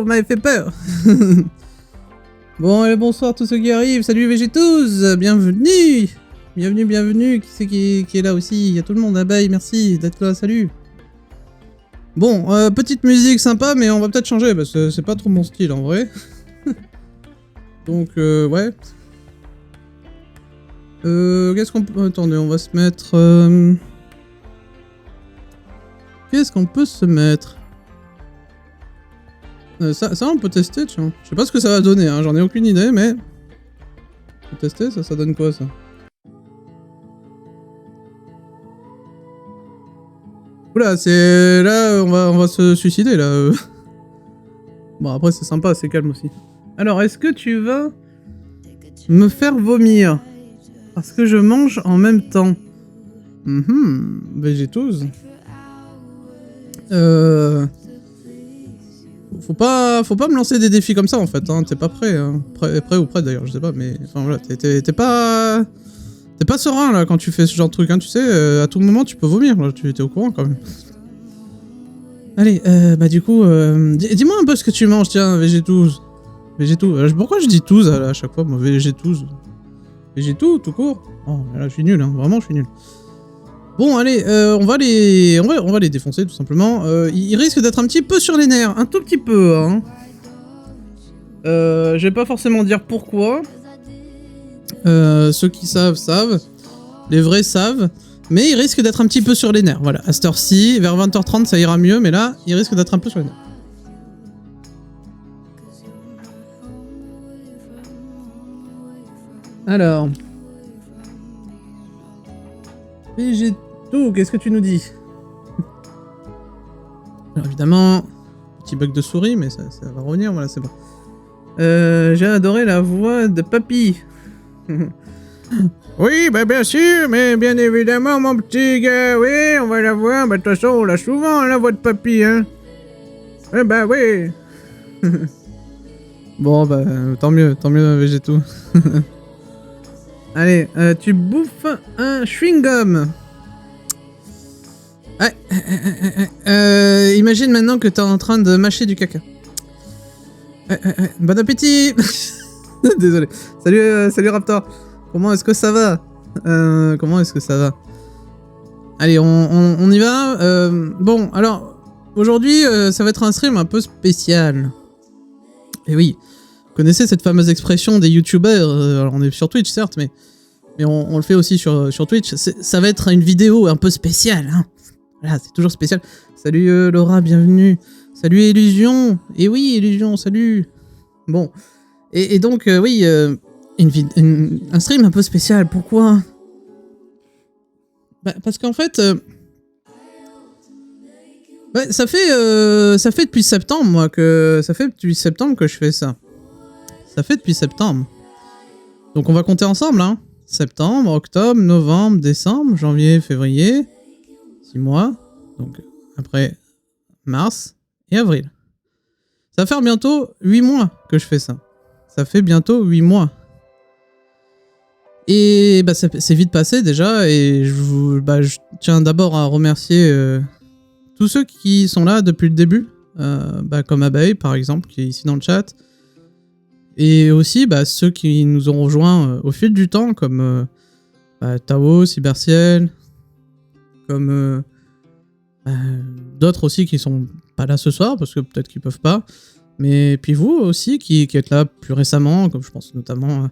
vous m'avez fait peur. Bon, allez, bonsoir tous ceux qui arrivent. Salut Végétous, bienvenue. Bienvenue. Qui c'est qui est là aussi? Il y a tout le monde. Abeille, merci d'être là, salut. Bon, petite musique sympa, mais on va peut-être changer parce que c'est pas trop mon style en vrai. Donc, ouais. Qu'est-ce qu'on peut... Attendez, on va se mettre... Qu'est-ce qu'on peut se mettre? Ça, on peut tester, tiens. Je sais pas ce que ça va donner, hein. J'en ai aucune idée, mais... On peut tester, ça donne quoi, ça? Oula, c'est... Là, on va se suicider, là. Bon, après, c'est sympa, c'est calme aussi. Alors, est-ce que tu vas... me faire vomir? Parce que je mange en même temps. Végétose. Faut pas me lancer des défis comme ça en fait, hein. T'es pas prêt, hein. Prêt ou prêt d'ailleurs, je sais pas, mais enfin voilà, t'es pas serein là quand tu fais ce genre de truc, hein. Tu sais, à tout moment tu peux vomir, là, tu es au courant quand même. Allez, bah du coup, dis-moi un peu ce que tu manges, tiens, Végétouze. Pourquoi je dis touze à chaque fois, moi, Végétouze? Végétou, tout court. Oh, là je suis nul, hein, vraiment je suis nul. Bon, allez, on va les défoncer, tout simplement. Ils risquent d'être un petit peu sur les nerfs, un tout petit peu, hein. Je vais pas forcément dire pourquoi. Ceux qui savent, savent. Les vrais savent. Mais ils risquent d'être un petit peu sur les nerfs, voilà. À cette heure-ci, vers 20h30, ça ira mieux, mais là, ils risquent d'être un peu sur les nerfs. Alors... Végétaux, qu'est-ce que tu nous dis? Alors évidemment, petit bug de souris, mais ça va revenir, voilà, c'est bon. J'ai adoré la voix de Papy. Oui, bah bien sûr, mais bien évidemment, mon petit gars, oui, on va la voir. Bah de toute façon, on l'a souvent, la voix de Papy, hein. Eh bah oui. Bon, bah tant mieux, Végétaux. Allez, tu bouffes un chewing-gum. Imagine maintenant que t'es en train de mâcher du caca. Bon appétit. Désolé. Salut Raptor. Comment est-ce que ça va? Allez, on y va. Bon, alors, aujourd'hui, ça va être un stream un peu spécial. Et oui, vous connaissez cette fameuse expression des youtubeurs, alors on est sur Twitch certes, mais on le fait aussi sur Twitch. Ça va être une vidéo un peu spéciale, hein. Voilà, c'est toujours spécial. Salut Laura, bienvenue. Salut Illusion. Et oui, Illusion, salut. Bon. Et donc, oui, un stream un peu spécial. Pourquoi? Bah, parce qu'en fait... ouais, ça fait depuis septembre, moi, que... Ça fait depuis septembre que je fais ça. Ça fait depuis septembre. Donc on va compter ensemble, hein. Septembre, octobre, novembre, décembre, janvier, février... 6 mois, donc après mars et avril. Ça va faire bientôt 8 mois que je fais ça. Ça fait bientôt 8 mois. Et bah c'est vite passé déjà, et je tiens d'abord à remercier tous ceux qui sont là depuis le début, comme Abeille par exemple, qui est ici dans le chat, et aussi ceux qui nous ont rejoints au fil du temps, comme Tao, Cyberciel, comme d'autres aussi qui sont pas là ce soir, parce que peut-être qu'ils peuvent pas, mais puis vous aussi qui êtes là plus récemment, comme je pense notamment,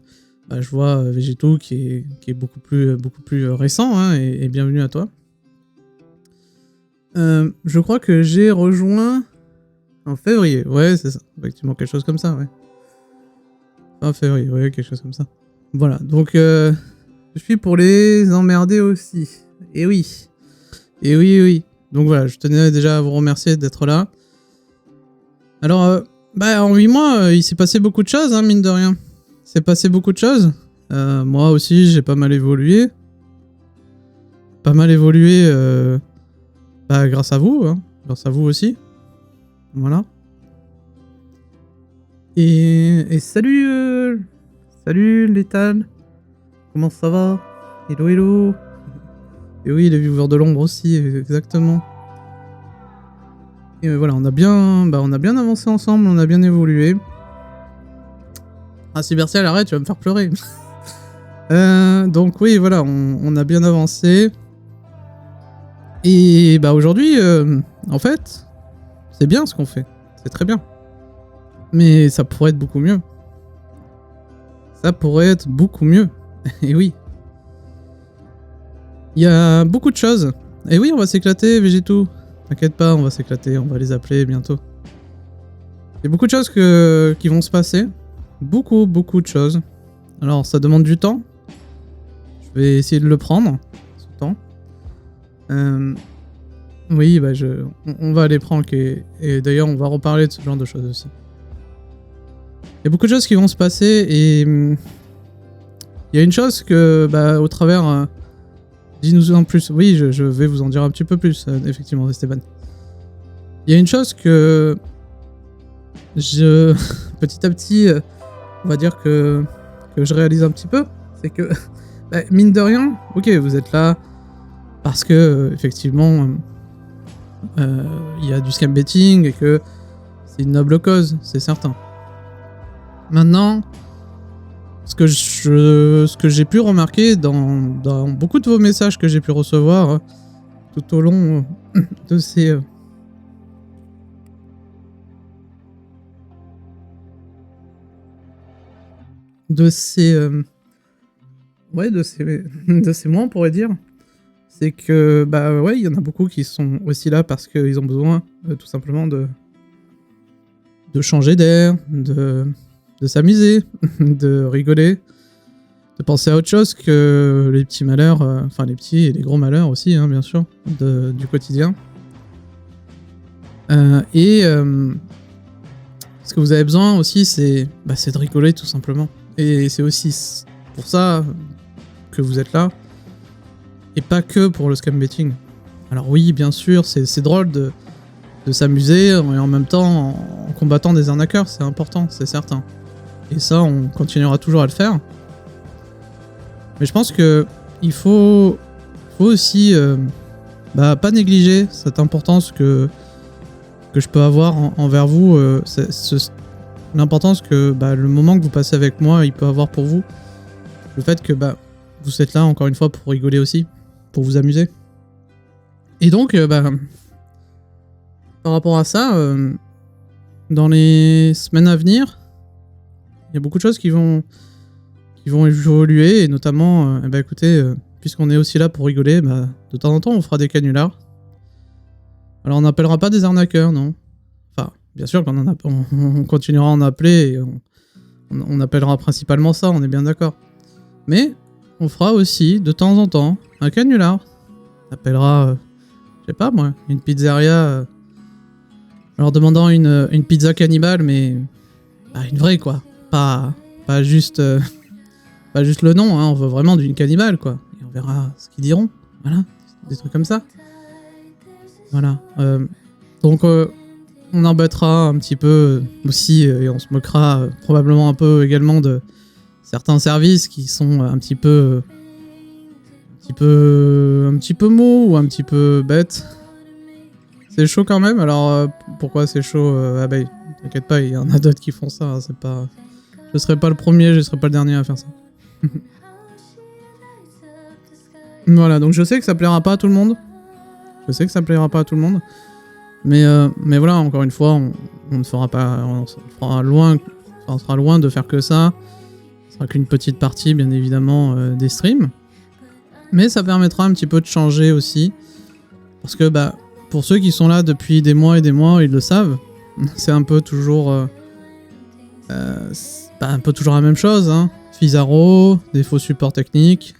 je vois Végétaux qui est beaucoup plus récent, hein, et bienvenue à toi. Je crois que j'ai rejoint en février, ouais c'est ça, effectivement quelque chose comme ça, ouais. Fin février, ouais, quelque chose comme ça. Voilà, donc je suis pour les emmerder aussi, et oui. Donc voilà, je tenais déjà à vous remercier d'être là. Alors, en 8 mois, il s'est passé beaucoup de choses, hein, mine de rien. Il s'est passé beaucoup de choses. Moi aussi, j'ai pas mal évolué. Grâce à vous, hein. Grâce à vous aussi. Voilà. Et salut Létal. Comment ça va? Hello. Et oui, les viewers de l'ombre aussi, exactement. Et voilà, on a bien avancé ensemble, on a bien évolué. Ah, Cyberciel, arrête, tu vas me faire pleurer. Donc oui, voilà, on a bien avancé. Et bah aujourd'hui, en fait, c'est bien ce qu'on fait. C'est très bien. Mais ça pourrait être beaucoup mieux. Ça pourrait être beaucoup mieux. Et oui. Il y a beaucoup de choses. Et oui, on va s'éclater, Végétou. T'inquiète pas, on va s'éclater, on va les appeler bientôt. Il y a beaucoup de choses qui vont se passer. Beaucoup de choses. Alors, ça demande du temps. Je vais essayer de le prendre, ce temps. Oui, bah on va aller prendre. Et d'ailleurs, on va reparler de ce genre de choses aussi. Il y a beaucoup de choses qui vont se passer et il y a une chose que, bah, au travers... dis-nous en plus. Oui, je vais vous en dire un petit peu plus, effectivement, Esteban. Il y a une chose que petit à petit, on va dire que je réalise un petit peu, c'est que, bah, mine de rien, ok, vous êtes là parce que, effectivement, il y a du scam betting et que c'est une noble cause, c'est certain. Maintenant, ce que j'ai pu remarquer dans beaucoup de vos messages que j'ai pu recevoir tout au long de ces... de ces mois, on pourrait dire, c'est que, bah ouais, il y en a beaucoup qui sont aussi là parce qu'ils ont besoin, tout simplement, de changer d'air, de s'amuser, de rigoler, de penser à autre chose que les petits malheurs, enfin les petits et les gros malheurs aussi, hein, bien sûr, du quotidien. Ce que vous avez besoin aussi, c'est de rigoler, tout simplement. Et c'est aussi pour ça que vous êtes là, et pas que pour le scam betting. Alors oui, bien sûr, c'est drôle de s'amuser, et en même temps en combattant des arnaqueurs, c'est important, c'est certain. Et ça, on continuera toujours à le faire. Mais je pense que il faut aussi pas négliger cette importance que je peux avoir envers vous, l'importance que le moment que vous passez avec moi, il peut avoir pour vous. Le fait que vous êtes là, encore une fois, pour rigoler aussi, pour vous amuser. Et donc, par rapport à ça, dans les semaines à venir, il y a beaucoup de choses qui vont évoluer, et notamment, écoutez, puisqu'on est aussi là pour rigoler, de temps en temps, on fera des canulars. Alors, on n'appellera pas des arnaqueurs, non. Enfin, bien sûr on continuera à en appeler, et on appellera principalement ça, on est bien d'accord. Mais, on fera aussi, de temps en temps, un canular. On appellera, je sais pas moi, une pizzeria, en leur demandant une pizza cannibale, mais une vraie, quoi. Pas juste le nom, hein, on veut vraiment d'une cannibale, quoi. Et on verra ce qu'ils diront. Voilà, des trucs comme ça. Voilà. Donc, on embêtera un petit peu aussi, et on se moquera probablement un peu également de certains services qui sont un petit peu mous ou un petit peu bêtes. C'est chaud quand même. Alors, pourquoi c'est chaud, Abeille? T'inquiète pas, il y en a d'autres qui font ça. Hein, c'est pas... Je serai pas le premier, je serai pas le dernier à faire ça. Voilà, donc je sais que ça plaira pas à tout le monde. Mais voilà, encore une fois, on ne fera pas... On sera loin de faire que ça. Ce sera qu'une petite partie, bien évidemment, des streams. Mais ça permettra un petit peu de changer aussi. Parce que, pour ceux qui sont là depuis des mois et des mois, ils le savent. C'est un peu toujours... un peu toujours la même chose, hein. Fizarro, des faux supports techniques.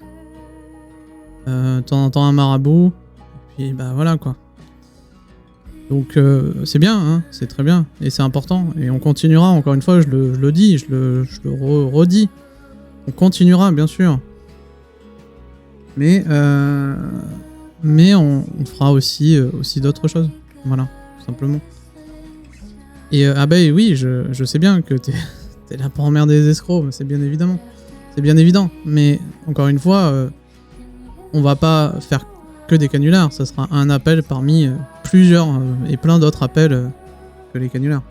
De temps en temps un marabout. Et puis, voilà, quoi. Donc, c'est bien, hein. C'est très bien. Et c'est important. Et on continuera, encore une fois, je le dis, je le redis. On continuera, bien sûr. Mais on fera aussi d'autres choses. Voilà, tout simplement. Et oui, je sais bien que t'es là pour emmerder les escrocs, mais c'est bien évident. Mais encore une fois, on va pas faire que des canulars. Ça sera un appel parmi plusieurs et plein d'autres appels que les canulars.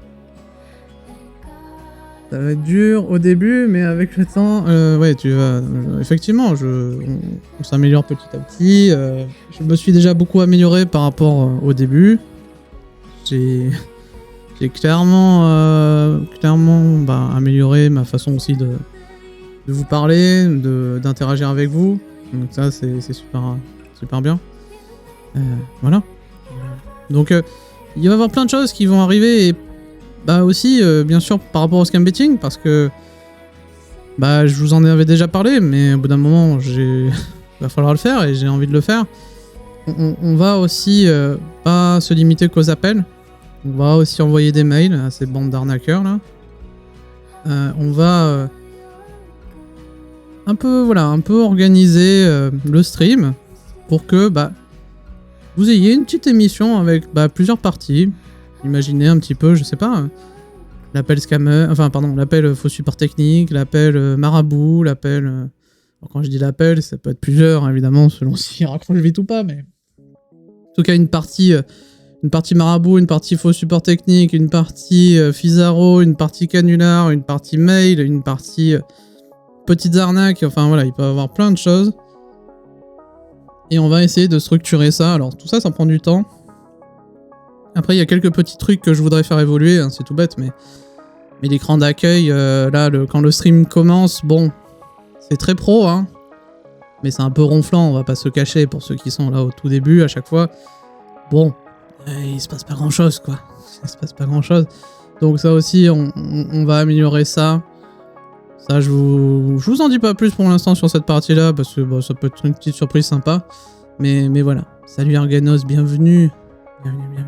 Ça va être dur au début, mais avec le temps, ouais, tu vas. Effectivement, on s'améliore petit à petit. Je me suis déjà beaucoup amélioré par rapport au début. J'ai clairement amélioré ma façon aussi de vous parler, d'interagir avec vous. Donc ça, c'est super bien. Voilà. Donc, il va y avoir plein de choses qui vont arriver et aussi, bien sûr, par rapport au scam betting, parce que je vous en avais déjà parlé, mais au bout d'un moment, va falloir le faire et j'ai envie de le faire. On va aussi pas se limiter qu'aux appels. On va aussi envoyer des mails à ces bandes d'arnaqueurs là. On va un peu organiser le stream pour que vous ayez une petite émission avec plusieurs parties. Imaginez un petit peu, je sais pas, l'appel scammer, l'appel faux support technique, l'appel marabout, l'appel... Alors quand je dis l'appel, ça peut être plusieurs, évidemment, selon s'il raccroche vite ou pas, mais... En tout cas, une partie marabout, une partie faux support technique, une partie Fizarro, une partie canular, une partie mail, une partie petites arnaques, enfin voilà, il peut y avoir plein de choses. Et on va essayer de structurer ça. Alors tout ça, ça prend du temps. Après, il y a quelques petits trucs que je voudrais faire évoluer, hein, c'est tout bête, mais l'écran d'accueil, quand le stream commence, bon, c'est très pro, hein, mais c'est un peu ronflant, on va pas se cacher pour ceux qui sont là au tout début, à chaque fois. Bon, il se passe pas grand-chose, quoi. Il se passe pas grand-chose. Donc ça aussi, on va améliorer ça. Ça, je vous en dis pas plus pour l'instant sur cette partie-là, parce que ça peut être une petite surprise sympa. Mais voilà. Salut Arganos, bienvenue. Bienvenue.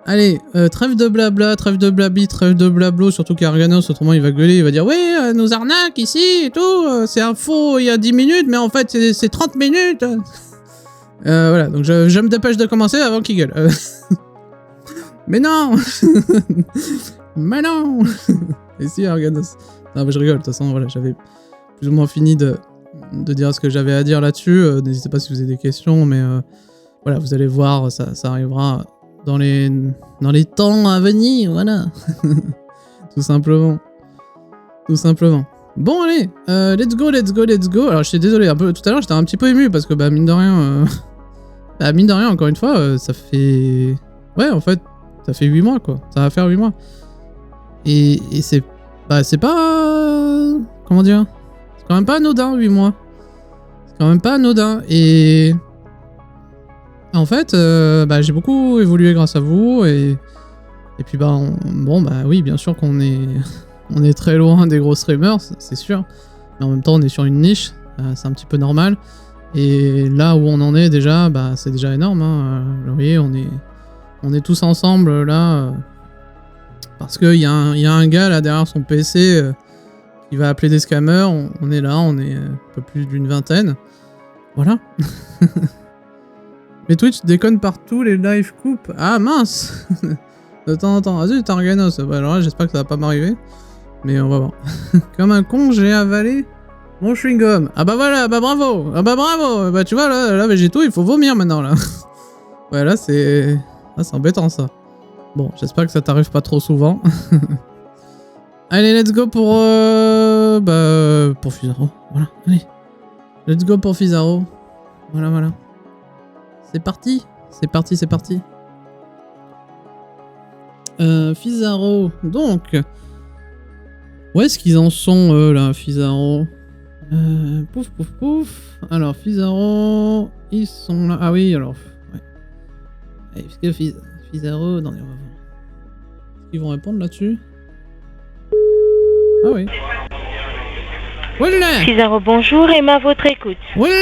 Allez, trêve de blabla, trêve de blabli, trêve de blablo, surtout qu'Arganos, autrement il va gueuler, il va dire « Oui, nos arnaques ici et tout, c'est un faux il y a 10 minutes, mais en fait c'est 30 minutes !» Voilà, donc je me dépêche de commencer avant qu'il gueule. Mais non. Mais non. Et si, Arganos. Non, mais je rigole, de toute façon, voilà, j'avais plus ou moins fini de dire ce que j'avais à dire là-dessus. N'hésitez pas si vous avez des questions, mais voilà, vous allez voir, ça arrivera dans les temps à venir, voilà. Tout simplement. Bon, allez, let's go. Alors, je suis désolé, tout à l'heure, j'étais un petit peu ému, parce que, mine de rien, encore une fois, ça fait... Ouais, en fait, ça fait 8 mois, quoi. Ça va faire 8 mois. Et c'est pas... Comment dire? C'est quand même pas anodin, 8 mois. C'est quand même pas anodin. Et... En fait, j'ai beaucoup évolué grâce à vous. Et puis, oui, bien sûr qu'on est... on est très loin des gros streamers, c'est sûr. Mais en même temps, on est sur une niche. C'est un petit peu normal. Et là où on en est déjà, c'est déjà énorme. Hein. Vous voyez, on est tous ensemble là. Parce qu'il y a un gars là derrière son PC qui va appeler des scammers. On est là, on est un peu plus d'une vingtaine. Voilà. Mais Twitch déconne partout, les lives coupent. Ah mince. De temps en temps. Ah zut, Arganos. Alors là, j'espère que ça va pas m'arriver. Mais on va voir. Comme un con, j'ai avalé mon chewing-gum. Ah voilà, bravo. Ah bravo. Tu vois, là Végéto, il faut vomir maintenant, là. Ouais, là, c'est embêtant, ça. Bon, j'espère que ça t'arrive pas trop souvent. Allez, let's go pour Fizarro. Voilà, allez. Let's go pour Fizarro. Voilà. C'est parti. Fizarro, donc... Où est-ce qu'ils en sont, eux, là, Fizarro? Pouf. Alors, Fizarro, ils sont là. Ah oui, alors... Ouais. Est-ce que Fizarro... Non, on va voir. Est-ce qu'ils vont répondre là-dessus? Ah oui. Voilà. Fizarro, bonjour, Emma, votre écoute. Voilà,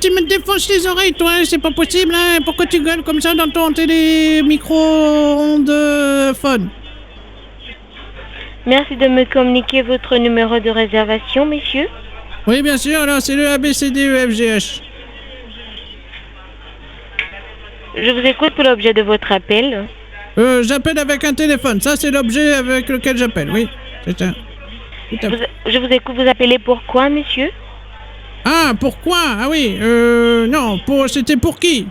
tu me défonces les oreilles, toi, c'est pas possible, hein. Pourquoi tu gueules comme ça dans ton télé-micro-ondes-phone? Merci de me communiquer votre numéro de réservation, messieurs. Oui, bien sûr, alors c'est le ABCDEFGH. Je vous écoute pour l'objet de votre appel. J'appelle avec un téléphone, ça c'est l'objet avec lequel j'appelle, oui, c'est ça. Je vous écoute, vous appelez pourquoi, monsieur? Ah, pourquoi? Ah oui, non, c'était pour qui?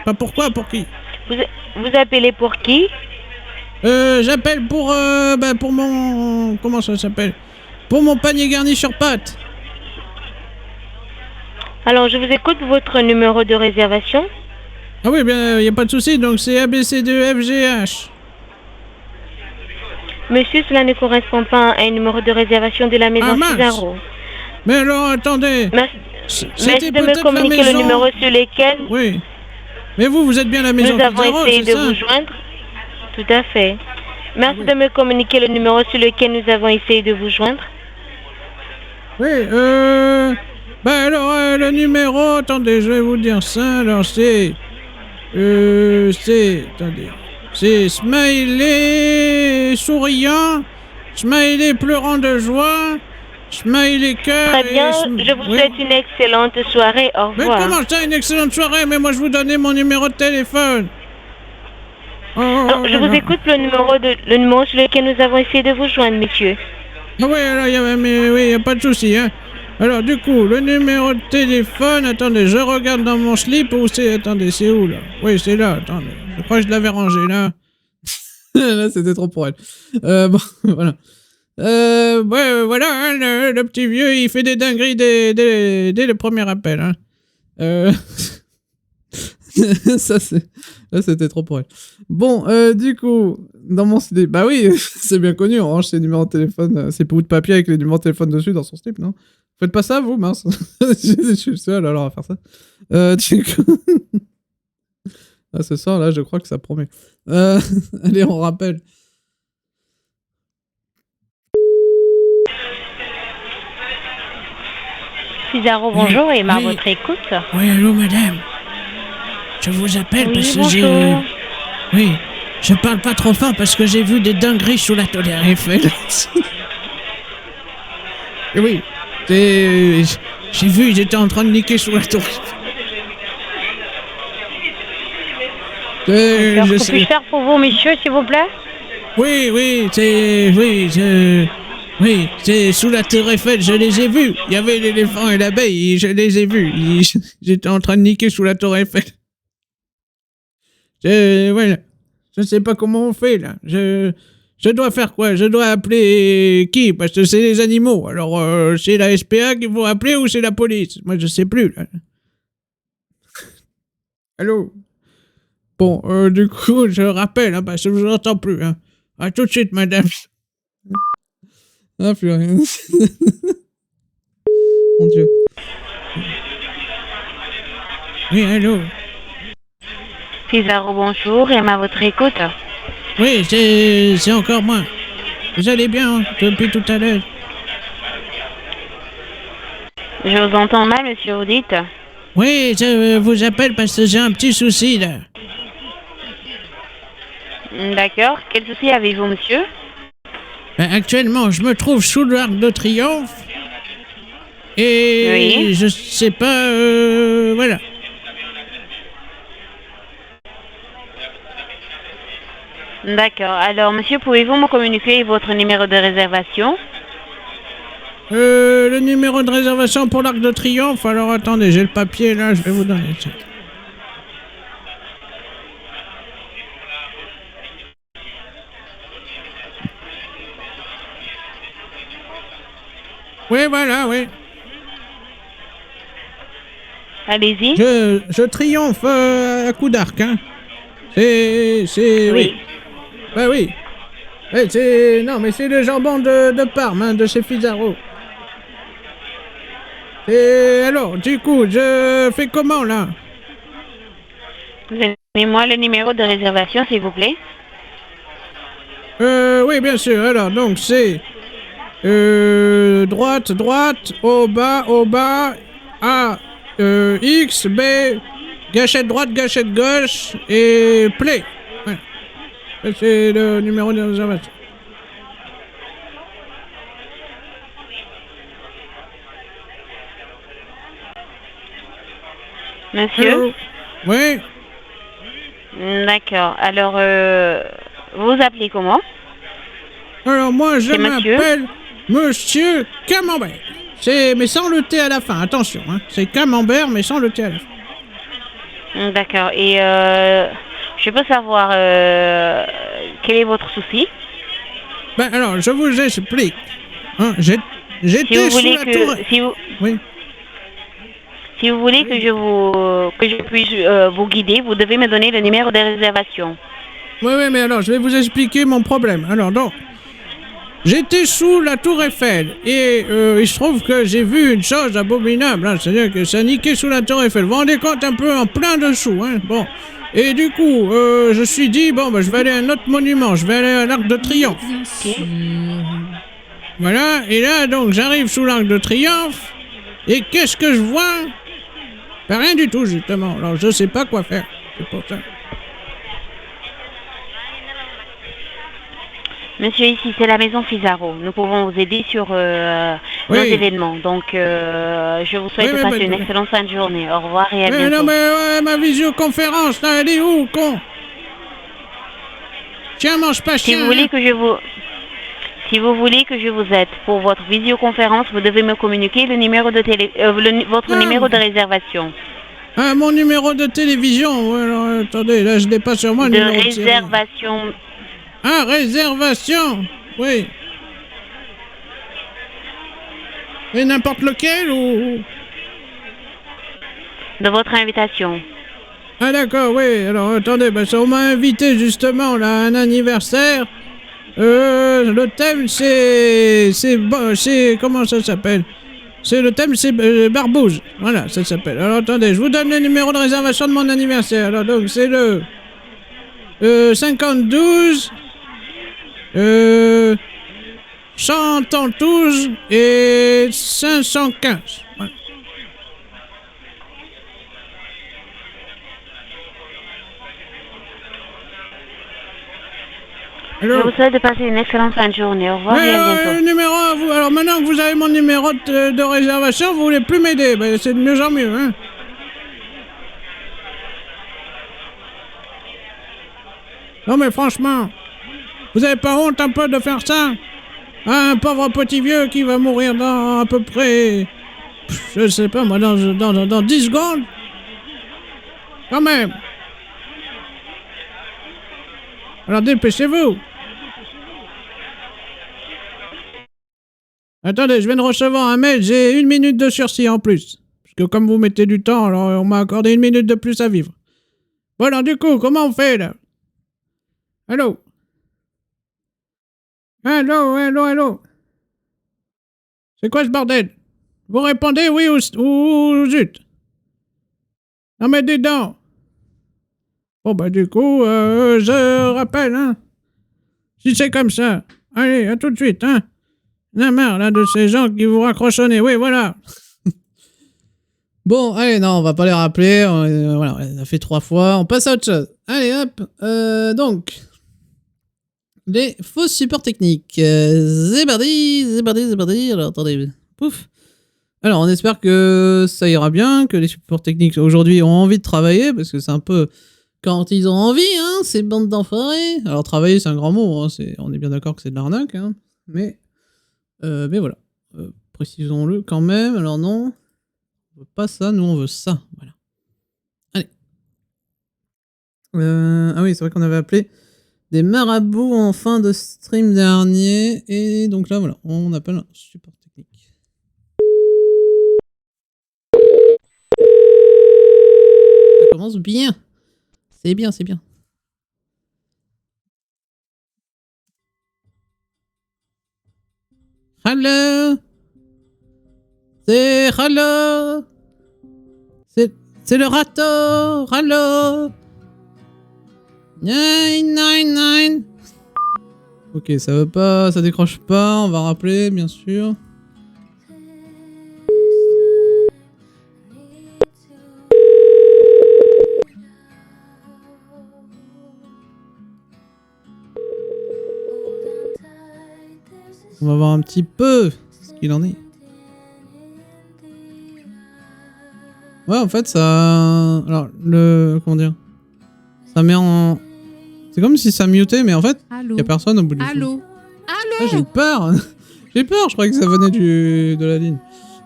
Pas pourquoi, pour qui? Vous appelez pour qui? J'appelle pour mon... Comment ça s'appelle? Pour mon panier garni sur pâtes. Alors, je vous écoute votre numéro de réservation. Ah oui, bien, y a pas de souci, donc c'est ABCDEFGH. Monsieur, cela ne correspond pas à un numéro de réservation de la maison Fizarro. Mais alors, attendez. Merci de me communiquer le numéro sur lequel... Oui. Mais vous êtes bien la maison Fizarro, nous avons essayé de vous joindre. Tout à fait. Merci de me communiquer le numéro sur lequel nous avons essayé de vous joindre. Oui, alors, le numéro, attendez, je vais vous dire ça, alors attendez, c'est Smiley souriant, Smiley pleurant de joie, Smiley cœur... Très bien, je vous souhaite une excellente soirée, au revoir. Mais comment ça, une excellente soirée? Mais moi, je vous donnais mon numéro de téléphone. Alors, je vous écoute le numéro sur lequel nous avons essayé de vous joindre, monsieur. Ah oui, alors, y a pas de souci, hein. Alors, du coup, le numéro de téléphone, attendez, je regarde dans mon slip où c'est... Attendez, c'est où, là? Oui, c'est là, attendez. Je crois que je l'avais rangé, là. Là, c'était trop pour elle. Bon, voilà. Ouais, voilà, hein, le petit vieux, il fait des dingueries dès le premier appel, hein. Ça, là, c'était trop pour elle. Bon, du coup, dans mon slip... Bah oui, c'est bien connu, on range ses numéros de téléphone, ses bouts de papier avec les numéros de téléphone dessus dans son slip, non? Faites pas ça, vous, mince. Je suis le seul alors à faire ça. Du coup... Ah, ce soir, là, je crois que ça promet. Allez, on rappelle. Fizarro, bonjour, et à votre écoute. Oui, allô, madame. Je vous appelle parce que bonjour. Oui, je parle pas trop fort parce que j'ai vu des dingueries sous la tour Eiffel. Et oui, j'ai vu, ils étaient en train de niquer sous la tour Eiffel. Que puis-je faire pour vous, monsieur, s'il vous plaît? Oui, c'est sous la tour Eiffel, je les ai vus. Il y avait l'éléphant et l'abeille, je les ai vus. J'étais en train de niquer sous la tour Eiffel. Voilà. Je sais pas comment on fait, là. Je dois faire quoi? Je dois appeler qui? Parce que c'est les animaux. Alors, c'est la SPA qu'il faut appeler ou c'est la police? Moi, je sais plus, là. Allô? Bon, du coup, je rappelle, hein, parce que je vous entends plus, hein. À tout de suite, madame. Ah, plus rien. Mon Dieu. Oui, allô? Fizarro, bonjour, et à votre écoute. Oui, c'est encore moi. Vous allez bien, hein, depuis tout à l'heure? Je vous entends mal, monsieur, vous dites? Oui, je vous appelle parce que j'ai un petit souci, là. D'accord. Quel souci avez-vous, monsieur? Actuellement, je me trouve sous l'Arc de Triomphe. Et oui. Je sais pas, voilà. D'accord. Alors, monsieur, pouvez-vous me communiquer votre numéro de réservation? Le numéro de réservation pour l'Arc de Triomphe. Alors, attendez, j'ai le papier, là, je vais vous donner ça. Oui, voilà, oui. Allez-y. Je triomphe à coups d'arc, hein. Oui. Bah oui. Non, mais c'est le jambon de Parme, hein, de chez Fizarro. Et alors, du coup, je fais comment, là? Donnez-moi le numéro de réservation, s'il vous plaît. Oui, bien sûr. Alors, donc, c'est... droite, au bas, A, X, B, gâchette droite, gâchette gauche, et play. Voilà. Ça, c'est le numéro de réservation. Monsieur? Hello. Oui. D'accord. Alors, vous appelez comment? Alors, moi, je m'appelle Monsieur Camembert. Mais sans le T à la fin, attention, hein. C'est camembert, mais sans le T à la fin. D'accord. Et je peux savoir quel est votre souci? Ben alors, je vous explique. Hein, Si j'étais vous sous voulez la tour... Oui. Si vous voulez que je puisse vous guider, vous devez me donner le numéro de réservation. Oui, mais alors, je vais vous expliquer mon problème. Alors, donc, j'étais sous la tour Eiffel, et il se trouve que j'ai vu une chose abominable, hein, c'est-à-dire que ça niquait sous la tour Eiffel. Vous vous rendez compte un peu en plein dessous, hein, bon. Et du coup, je me suis dit, bon, je vais aller à un autre monument, je vais aller à l'Arc de Triomphe. Voilà, et là, donc, j'arrive sous l'Arc de Triomphe, et qu'est-ce que je vois? Ben, rien du tout, justement. Alors, je sais pas quoi faire, c'est pour ça. Monsieur, ici, c'est la maison Fizarro. Nous pouvons vous aider sur nos événements. Donc, je vous souhaite de passer une excellente fin de journée. Au revoir et à bientôt. Non, mais ma visioconférence, là, elle est où, con? Tiens, mange pas chien. Si vous voulez que je vous aide pour votre visioconférence, vous devez me communiquer le numéro de votre numéro de réservation. Ah, mon numéro de télévision. Ouais, alors, attendez, là, je n'ai pas sur moi le numéro de réservation. Ah, réservation. Oui. Et n'importe lequel ou... De votre invitation. Ah d'accord, oui. Alors, attendez, on m'a invité justement là à un anniversaire. Le thème c'est comment ça s'appelle? Le thème c'est Barbouze. Voilà, ça s'appelle. Alors attendez, je vous donne le numéro de réservation de mon anniversaire. Alors donc c'est le 52 112 et 515. Voilà. Je vous souhaite de passer une excellente fin de journée. Au revoir et à bientôt. Numéro à vous. Alors maintenant que vous avez mon numéro de réservation, vous voulez plus m'aider. Ben, c'est de mieux en mieux, hein. Non mais franchement, vous avez pas honte un peu de faire ça? Un pauvre petit vieux qui va mourir dans à peu près... je sais pas moi, dans 10 secondes? Quand même. Alors dépêchez-vous. Attendez, je viens de recevoir un mail, j'ai 1 minute de sursis en plus. Parce que comme vous mettez du temps, alors on m'a accordé 1 minute de plus à vivre. Bon alors du coup, comment on fait là? Allô? Allô? C'est quoi ce bordel? Vous répondez oui ou zut? Non mais dis donc. Bon bah du coup, je rappelle, hein. Si c'est comme ça, allez, à tout de suite, hein. On a marre là de ces gens qui vous raccrochent au nez, oui voilà. Bon, allez, non, on va pas les rappeler, voilà, on a fait 3 fois, on passe à autre chose. Allez hop, donc... Les fausses supports techniques. Zébardi. Alors, attendez. Pouf. Alors, on espère que ça ira bien, que les supports techniques aujourd'hui ont envie de travailler, parce que c'est un peu quand ils ont envie, hein, ces bandes d'enfoirés. Alors, travailler, c'est un grand mot, hein, on est bien d'accord que c'est de l'arnaque, hein, mais voilà. Précisons-le quand même. Alors, non. On veut pas ça, nous, on veut ça. Voilà. Allez. Ah oui, c'est vrai qu'on avait appelé des marabouts en fin de stream dernier. Et donc là, voilà, on appelle un support technique. Ça commence bien. C'est bien. Hello. C'est hello. C'est le râteau. Hello. 999. Ok, ça veut pas, ça décroche pas, on va rappeler bien sûr. On va voir un petit peu ce qu'il en est. Ouais, en fait, ça... Alors, comment dire? Ça met en... C'est comme si ça mutait, mais en fait, il n'y a personne au bout du fil. Allô? Ah, j'ai eu peur. J'ai peur, je croyais que ça venait de la ligne.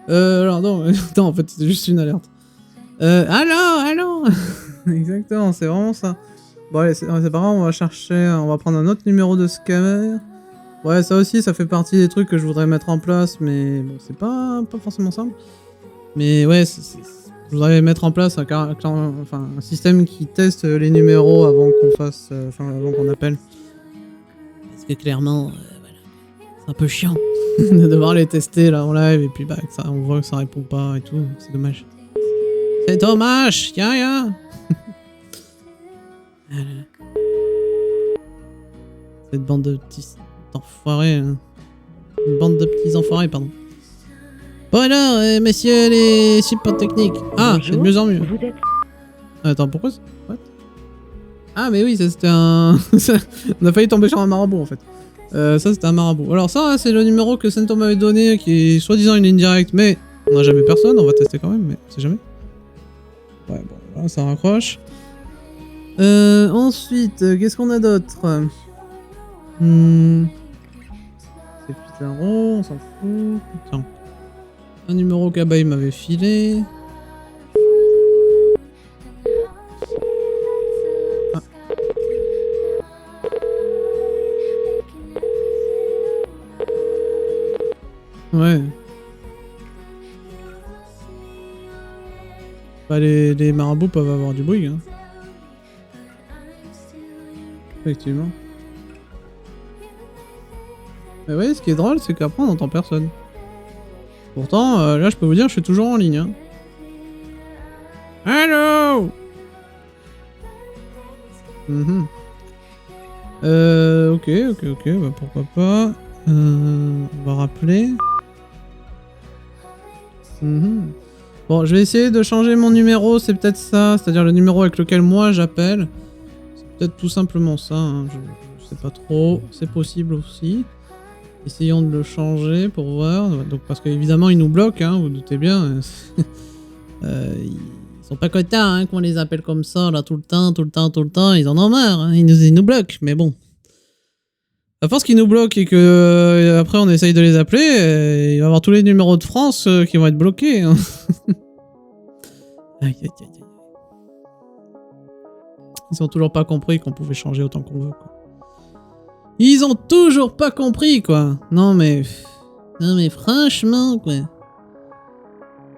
Alors non, non, en fait c'était juste une alerte. Allô. Exactement, c'est vraiment ça. Bon allez, c'est pas grave, on va chercher, on va prendre un autre numéro de scammer. Ouais, ça aussi, ça fait partie des trucs que je voudrais mettre en place, mais bon, c'est pas forcément simple. Mais ouais, je voudrais mettre en place un système qui teste les numéros avant qu'on fasse, avant qu'on appelle. Parce que clairement, voilà, c'est un peu chiant de devoir les tester là en live et puis bah on voit que ça répond pas et tout, c'est dommage. C'est dommage, y'a. Cette bande de petits enfoirés, hein. Une bande de petits enfoirés, pardon. Bon alors, messieurs les supports techniques. Ah, c'est de mieux en mieux. Attends, pourquoi what? Ah mais oui, ça c'était un... On a failli tomber sur un marabout en fait. Ça c'était un marabout. Alors ça, c'est le numéro que Sento m'avait donné, qui est soi-disant une ligne directe, mais on n'a jamais personne, on va tester quand même, mais on sait jamais. Ouais, bon, là ça raccroche. Ensuite, qu'est-ce qu'on a d'autre? C'est Pizarro, on s'en fout. Tiens. Un numéro qu'Abaye m'avait filé. Ah. Ouais. Bah les marabouts peuvent avoir du bruit, hein. Effectivement. Mais ouais, ce qui est drôle, c'est qu'après on n'entend personne. Pourtant, là je peux vous dire, je suis toujours en ligne. Hein. Allô. Ok, bah pourquoi pas. On va rappeler. Bon, je vais essayer de changer mon numéro, c'est peut-être ça, c'est-à-dire le numéro avec lequel moi j'appelle. C'est peut-être tout simplement ça, hein. Je sais pas trop, c'est possible aussi. Essayons de le changer pour voir. Donc, parce qu'évidemment, ils nous bloquent, hein, vous doutez bien. Ils sont pas contents hein, qu'on les appelle comme ça, là, tout le temps. Ils en ont marre, hein, ils nous bloquent, mais bon. À force qu'ils nous bloquent et que après on essaye de les appeler, il va y avoir tous les numéros de France qui vont être bloqués. Hein. Aïe. Ils ont toujours pas compris qu'on pouvait changer autant qu'on veut, quoi. Ils ont toujours pas compris, quoi. Non mais franchement, quoi.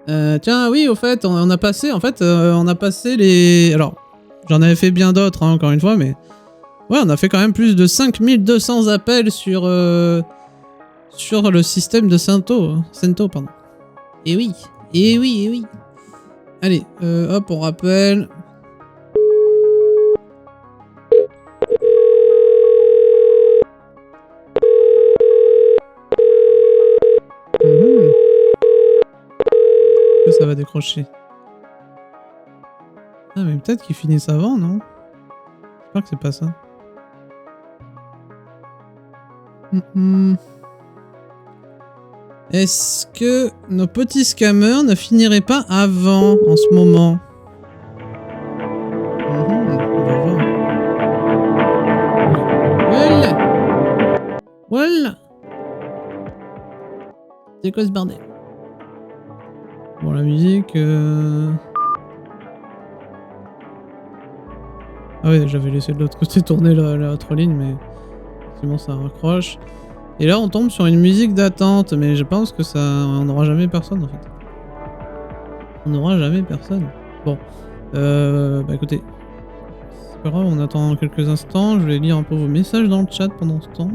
Tiens, oui, au fait, on a passé les... Alors, j'en avais fait bien d'autres, hein, encore une fois, mais... Ouais, on a fait quand même plus de 5200 appels sur le système de Sento, pardon. Et oui. Allez, hop, on rappelle... Ça va décrocher. Ah mais peut-être qu'ils finissent avant, non? J'espère que c'est pas ça. Est-ce que nos petits scammers ne finiraient pas avant en ce moment? On va voir. Voilà. C'est quoi ce bordel? Bon, la musique... Ah ouais, j'avais laissé de l'autre côté tourner l'autre ligne, mais... Sinon ça raccroche. Et là, on tombe sur une musique d'attente, mais je pense que ça... On n'aura jamais personne, en fait. On n'aura jamais personne. Bon. Bah écoutez... C'est pas grave, on attend quelques instants. Je vais lire un peu vos messages dans le chat pendant ce temps.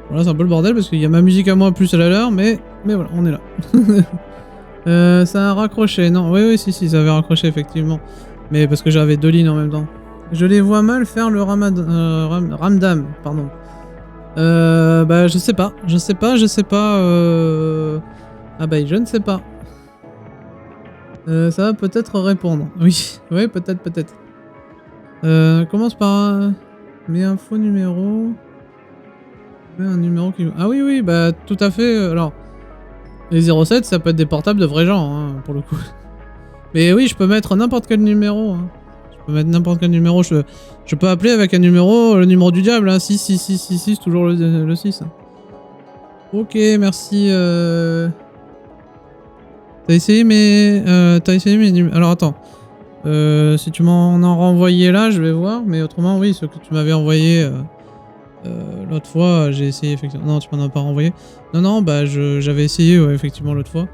Voilà, c'est un peu le bordel parce qu'il y a ma musique à moi plus à la leur, mais voilà, on est là. Ça a raccroché, non? Oui, si, ça avait raccroché effectivement. Mais parce que j'avais deux lignes en même temps. Je les vois mal faire le ramdam, pardon. Bah je sais pas. Ah bah je ne sais pas. Ça va peut-être répondre. Oui, peut-être. Commence par mes infos numéro. Un numéro qui... Ah oui, bah tout à fait. Alors, les 07, ça peut être des portables de vrais gens, hein, pour le coup. Mais oui, je peux mettre n'importe quel numéro. Hein. Je peux appeler avec un numéro, le numéro du diable, hein. 6, c'est toujours le 6. Ok, merci. T'as essayé mes... Alors attends. Si tu m'en as renvoyé là, je vais voir. Mais autrement, oui, ce que tu m'avais envoyé l'autre fois, j'ai essayé effectivement. Non, tu m'en as pas renvoyé. Non, bah j'avais essayé, ouais, effectivement, l'autre fois.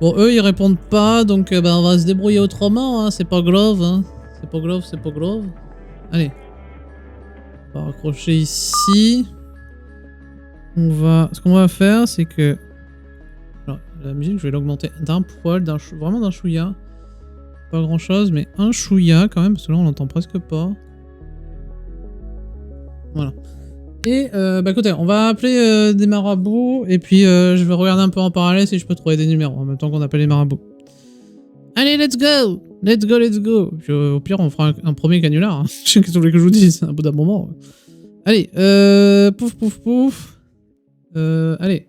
Bon, eux, ils répondent pas, donc bah, on va se débrouiller autrement, hein. C'est pas grave, hein. C'est pas grave. Allez. On va raccrocher ici. Ce qu'on va faire, c'est que... Alors, la musique, je vais l'augmenter d'un poil, vraiment d'un chouïa. Pas grand chose, mais un chouïa quand même, parce que là on l'entend presque pas. Voilà. Et bah écoutez, on va appeler des marabouts, et puis je vais regarder un peu en parallèle si je peux trouver des numéros en même temps qu'on appelle les marabouts. Allez, let's go. Puis, au pire, on fera un premier canular. Hein. Qu'est-ce que vous voulez que je vous dise, un bout d'un moment. Allez, pouf. Allez.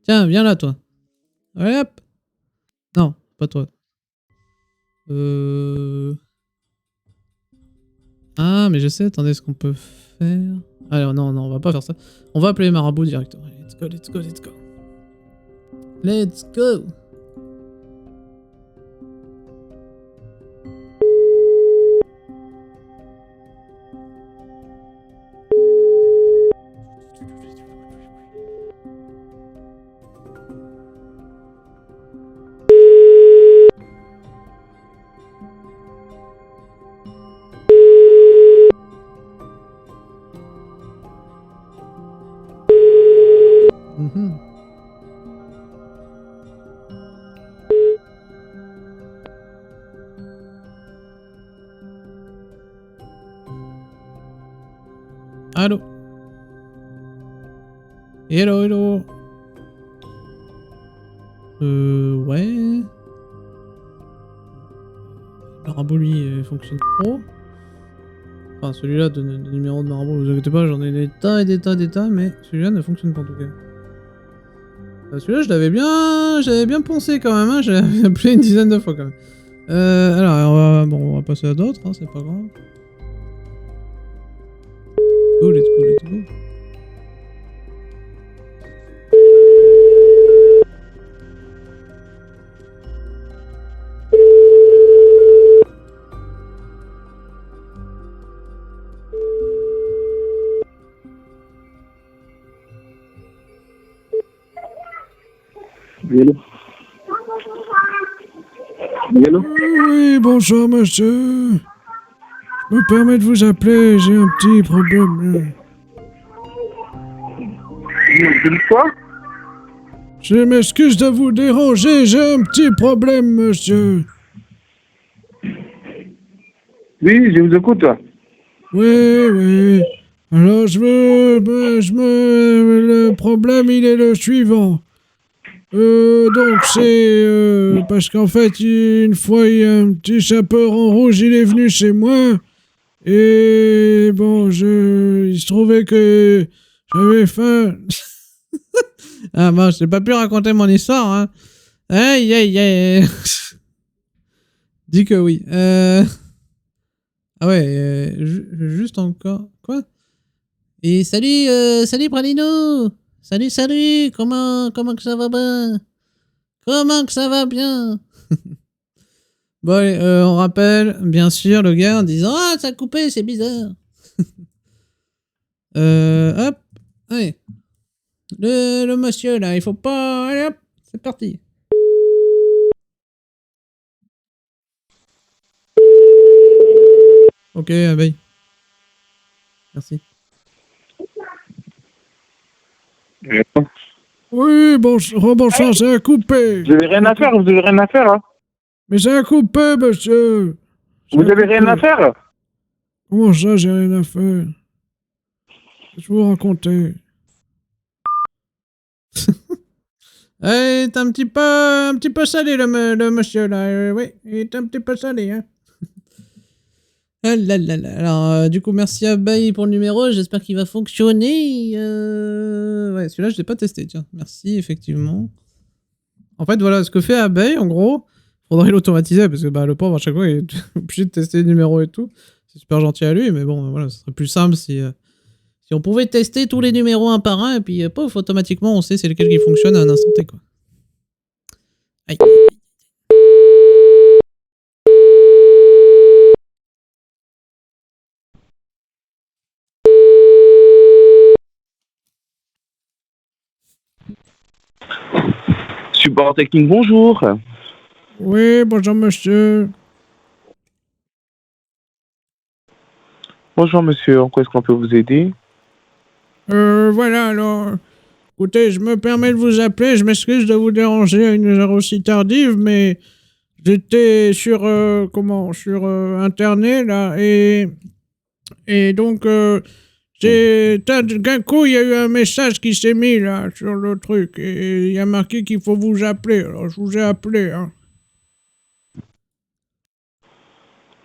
Tiens, viens là, toi. Ouais, hop. Non, pas toi. Ah, mais je sais, attendez, ce qu'on peut faire... Alors, non, on va pas faire ça. On va appeler les marabouts directement. Let's go. Allô. Hello. Ouais. Le marabout, lui, fonctionne trop. Enfin, celui-là de numéro de marabout, vous inquiétez pas, j'en ai des tas, mais celui-là ne fonctionne pas en tout cas. Celui-là, j'avais bien pensé quand même, hein, j'avais appelé une dizaine de fois quand même. Alors, on va passer à d'autres, hein, c'est pas grave. Let's go. Allô. Oui, bonjour monsieur. Je me permets de vous appeler, j'ai un petit problème. Quoi? Je m'excuse de vous déranger, j'ai un petit problème, monsieur. Oui, je vous écoute. Oui. Alors le problème, il est le suivant. Donc c'est parce qu'en fait, une fois, il y a un petit chaperon rouge, il est venu chez moi. Et bon, il se trouvait que j'avais faim. Ah bon, j'ai pas pu raconter mon histoire, hein. Aïe. Dis que oui. Ah ouais, juste encore... Quoi? Et salut Pralino! Salut! Comment que ça va bien? Comment que ça va bien? Bon, allez, on rappelle, bien sûr, le gars en disant « Ah, ça a coupé, c'est bizarre. » Hop, allez. Le monsieur, là, il faut pas... Allez, hop, c'est parti. Ok, abeille. Merci. Oui, bonsoir, ça a coupé. Vous avez rien à faire, hein? Mais ça a coupé, monsieur. Vous avez rien à faire? Comment ça, j'ai rien à faire? Je vais vous raconter. Il est un petit peu salé, le monsieur, là. Oui, il est un petit peu salé, hein. Ah là là là. Alors, du coup, merci à Bay pour le numéro. J'espère qu'il va fonctionner. Ouais, celui-là, je l'ai pas testé, tiens. Merci, effectivement. En fait, voilà, ce que fait Bay, en gros, faudrait l'automatiser, parce que bah, le pauvre, à chaque fois, il est obligé de tester les numéros et tout. C'est super gentil à lui, mais bon, voilà, ce serait plus simple si Si on pouvait tester tous les numéros un par un, et puis pouf, automatiquement, on sait c'est lequel qui fonctionne à un instant T, quoi. Aïe. Support technique, bonjour. Oui, bonjour monsieur. Bonjour monsieur, en quoi est-ce qu'on peut vous aider? Voilà, alors... Écoutez, je me permets de vous appeler, je m'excuse de vous déranger à une heure aussi tardive, mais j'étais sur, Internet, là, et donc, d'un coup, il y a eu un message qui s'est mis, là, sur le truc, et il y a marqué qu'il faut vous appeler, alors je vous ai appelé, hein.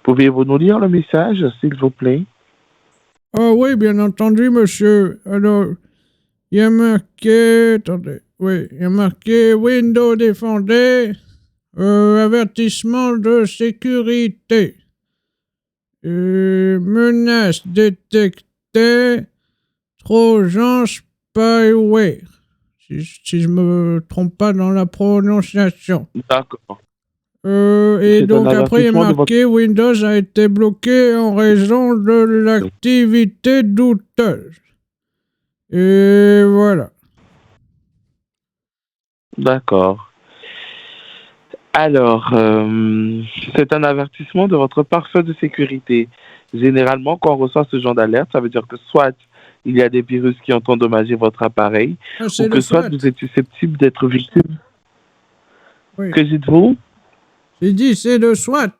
Pouvez-vous nous lire le message, s'il vous plaît? Ah oui, bien entendu, monsieur. Alors, il y a marqué, attendez, oui, il y a marqué Windows défendé, avertissement de sécurité. Menace détectée, Trojan spyware. Si je me trompe pas dans la prononciation. D'accord. Et C'est donc un après il est avertissement de marqué Windows a été bloqué en raison de l'activité douteuse. Et voilà. D'accord. Alors, c'est un avertissement de votre pare-feu de sécurité. Généralement, quand on reçoit ce genre d'alerte, ça veut dire que soit il y a des virus qui ont endommagé votre appareil, ou que soit vous êtes susceptible d'être victime. Oui. Que dites-vous? J'ai dit c'est le SWAT.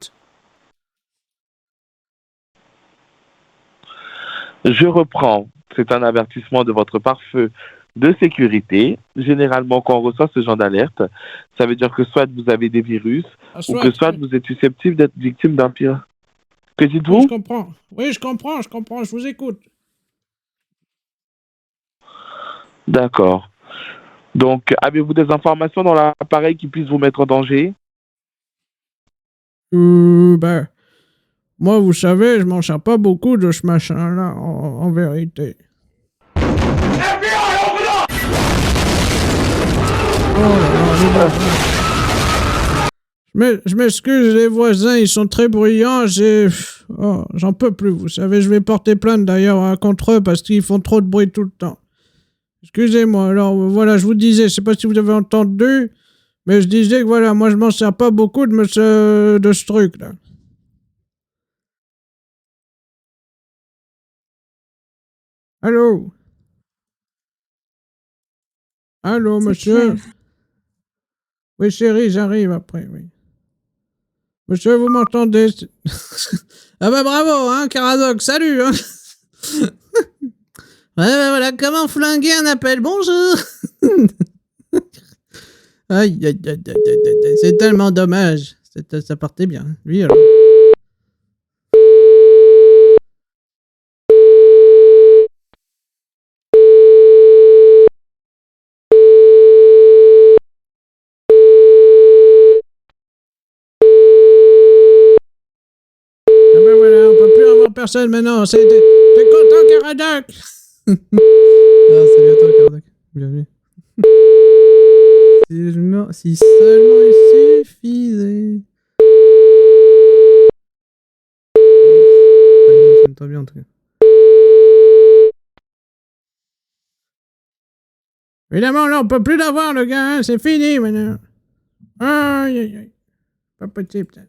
Je reprends. C'est un avertissement de votre pare-feu de sécurité. Généralement, quand on reçoit ce genre d'alerte, ça veut dire que soit vous avez des virus, ou que soit vous êtes susceptible d'être victime d'un pire. Que dites-vous? Oui, je comprends. Oui, je comprends, je vous écoute. D'accord. Donc, avez-vous des informations dans l'appareil qui puissent vous mettre en danger? Ben, moi, vous savez, je m'en sers pas beaucoup de ce machin-là, en vérité. Oh là là, je m'excuse, les voisins, ils sont très bruyants, j'en peux plus, vous savez, je vais porter plainte d'ailleurs contre eux parce qu'ils font trop de bruit tout le temps. Excusez-moi, alors voilà, je vous disais, je sais pas si vous avez entendu, mais je disais que voilà, moi je m'en sers pas beaucoup de ce truc-là. Allô? Allô, monsieur? Oui, chérie, j'arrive après, oui. Monsieur, vous m'entendez? Ah bah bravo, hein, Caradoc, salut, hein. Ouais, bah voilà, comment flinguer un appel, bonjour. Aïe, aïe, aïe, aïe, aïe, aïe, c'est tellement dommage. Ça partait bien, lui alors. Ah ben voilà, on peut plus avoir personne maintenant. T'es content, Caradoc? Ah, salut à toi, Caradoc. Bienvenue. Si seulement il suffisait. Ça me tombe bien en tout cas. Évidemment, là, on peut plus l'avoir, le gars, hein, c'est fini maintenant. Aïe, aïe, aïe. Pas possible, ça.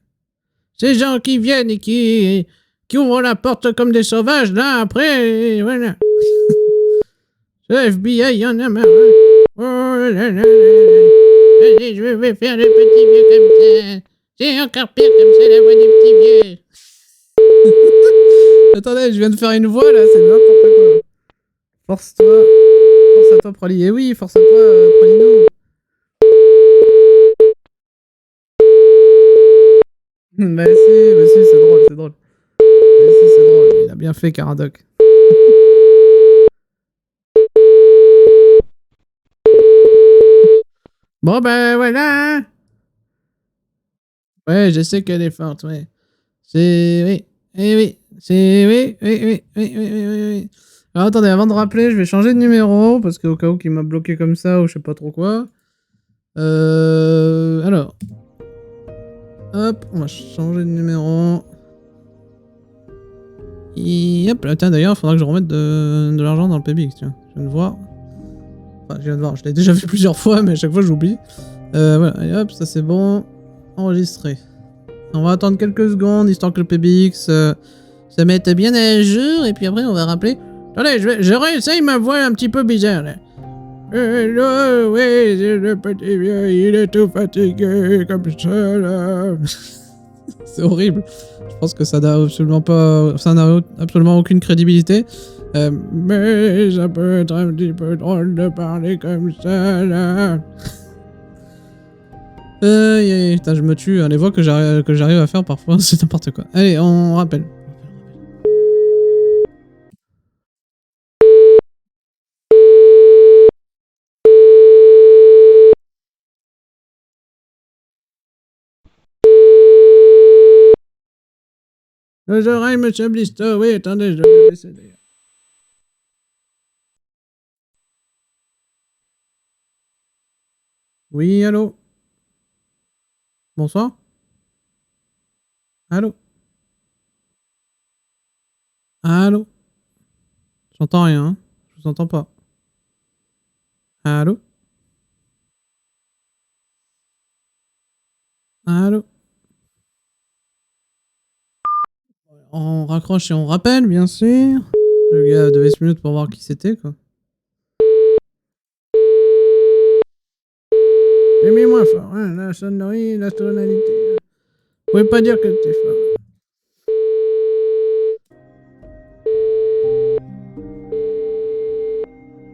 Ces gens qui viennent et qui ouvrent la porte comme des sauvages, là, après, et voilà. Le FBI, y en a marre. Hein. Oh là là là là. Allez, je vais faire le petit vieux comme ça. C'est encore pire comme ça, la voix des petits vieux. Attendez, je viens de faire une voix, là, c'est n'importe quoi. Force-toi. Force à toi, Proli. Eh oui, force à toi, Prolino. Bah si, c'est drôle, c'est drôle. Mais si, c'est drôle. Il a bien fait, Caradoc. Bon, ben voilà. Hein. Ouais, je sais qu'elle est forte, ouais. C'est... Oui. Eh oui. C'est... Oui. Alors attendez, avant de rappeler, je vais changer de numéro, parce qu'au cas où il m'a bloqué comme ça, ou je sais pas trop quoi. Alors. Hop, on va changer de numéro. Et hop, là, tiens, d'ailleurs, il faudra que je remette de l'argent dans le PBX, tiens. Je viens de voir. Enfin, je viens de voir, je l'ai déjà fait plusieurs fois, mais à chaque fois, j'oublie. Voilà, et hop, ça c'est bon. Enregistré. On va attendre quelques secondes, histoire que le PBX se mette bien à jour, et puis après, on va rappeler. Attendez, je réessaye ma voix un petit peu bizarre, là. Hello, oui, le petit vieux, il est tout fatigué, comme ça, là. C'est horrible. Je pense que ça n'a absolument aucune crédibilité. Mais ça peut être un petit peu drôle de parler comme ça, là. Putain, je me tue. Les voix que j'arrive à faire parfois, c'est n'importe quoi. Allez, on rappelle. Les oreilles, monsieur Blisto. Oui, attendez, je vais baisser d'ailleurs. Oui, allô? Bonsoir? Allô? Allô? J'entends rien, hein? Je vous entends pas. Allô? Allô? On raccroche et on rappelle, bien sûr. Le gars devait se mute pour voir qui c'était, quoi. J'ai mis moins fort, hein, la sonnerie, la tonalité. Vous pouvez pas dire que t'es fort.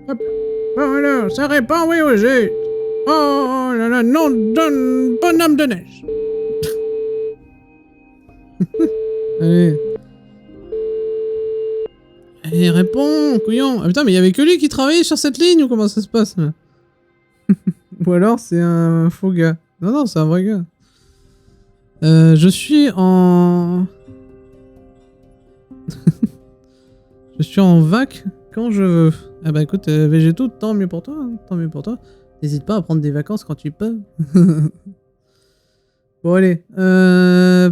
Hop. Bon alors, ça répond oui ou zut. Oh là là, non d'un bonhomme de neige. Allez. Allez, réponds, couillon. Ah putain, mais il y avait que lui qui travaillait sur cette ligne ou comment ça se passe là? Ou alors c'est un faux gars. Non, non, c'est un vrai gars. Je suis en... je suis en vac quand je veux. Ah bah écoute, Végéto, tant mieux pour toi, hein, tant mieux pour toi. N'hésite pas à prendre des vacances quand tu peux. Bon allez,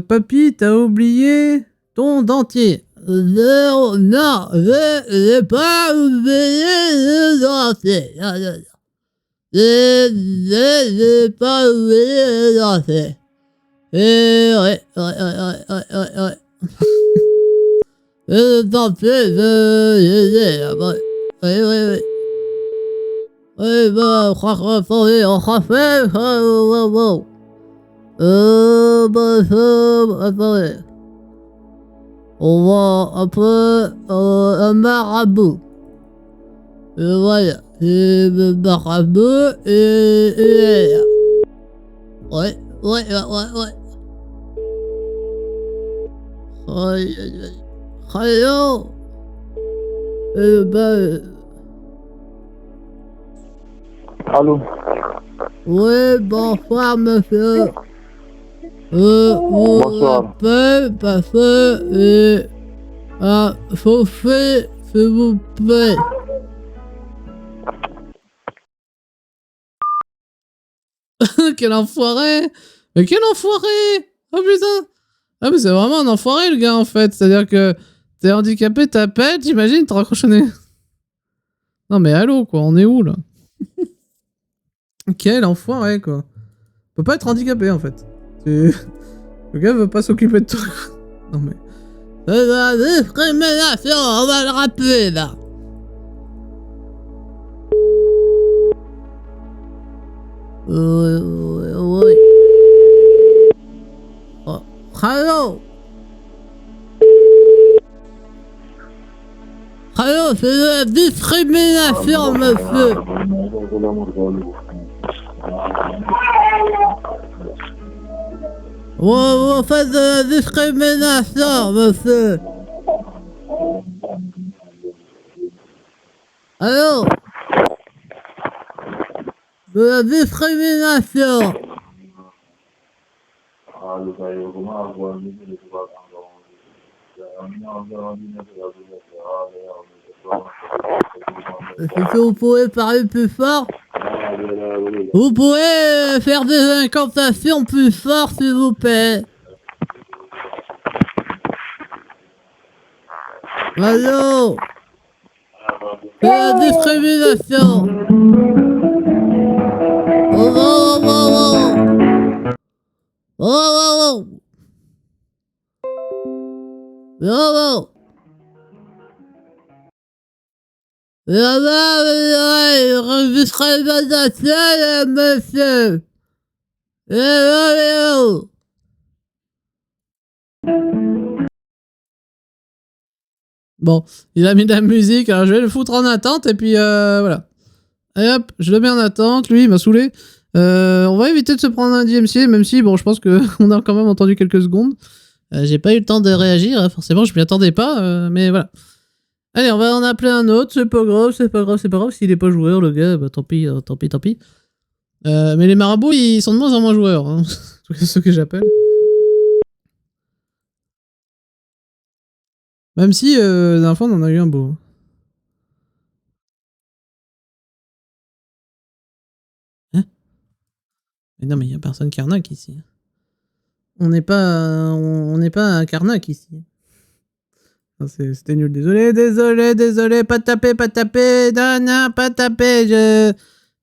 papy, t'as oublié ton dentier. Non, non, je n'ai pas oublié le dentier. Non, non, non. Je n'ai pas oublié le dentier. Ouais. Le dentier, je l'ai, oui. Oui, bah, on refait, wow. Attendez. On va un peu un marabout. Voilà. Le marabout et ouais. Hello. Allô? Oui, bonsoir, monsieur. Bonsoir. Parce que chauffez, s'il vous plaît. Quel enfoiré! Mais quel enfoiré! Oh putain! Ah mais c'est vraiment un enfoiré le gars en fait. C'est-à-dire que t'es handicapé, t'appelles, t'imagines, t'as raccroché. Non mais allô quoi, on est où là? Quel enfoiré quoi. On peut pas être handicapé en fait. Le gars veut pas s'occuper de toi. Non mais... c'est la discrimination, on va le rappeler là. Oui. Oh. Allô? Allô, c'est la discrimination, monsieur. Vous faites de la discrimination, monsieur. Allô? De la discrimination. Est-ce que vous pouvez parler plus fort? Vous pouvez faire des incantations plus fort, s'il vous plaît. Allô? C'est la discrimination. Oh, oh, oh, oh. Oh, oh, oh. Oh, oh. La discrimination, monsieur. Bon, il a mis de la musique, alors je vais le foutre en attente et puis voilà. Allez hop, je le mets en attente, lui il m'a saoulé. On va éviter de se prendre un DMC, même si bon, je pense qu'on a quand même entendu quelques secondes. J'ai pas eu le temps de réagir, hein, forcément, je m'y attendais pas, mais voilà. Allez, on va en appeler un autre, c'est pas grave, c'est pas grave, c'est pas grave. S'il est pas joueur, le gars, bah tant pis, tant pis, tant pis. Mais les marabouts, ils sont de moins en moins joueurs, hein. C'est ce que j'appelle. Même si, la dernière fois, on en a eu un beau. Hein? Mais non, mais il y a personne qui arnaque ici. On n'est pas un carnac ici. C'était nul, désolé, pas taper, non, pas taper,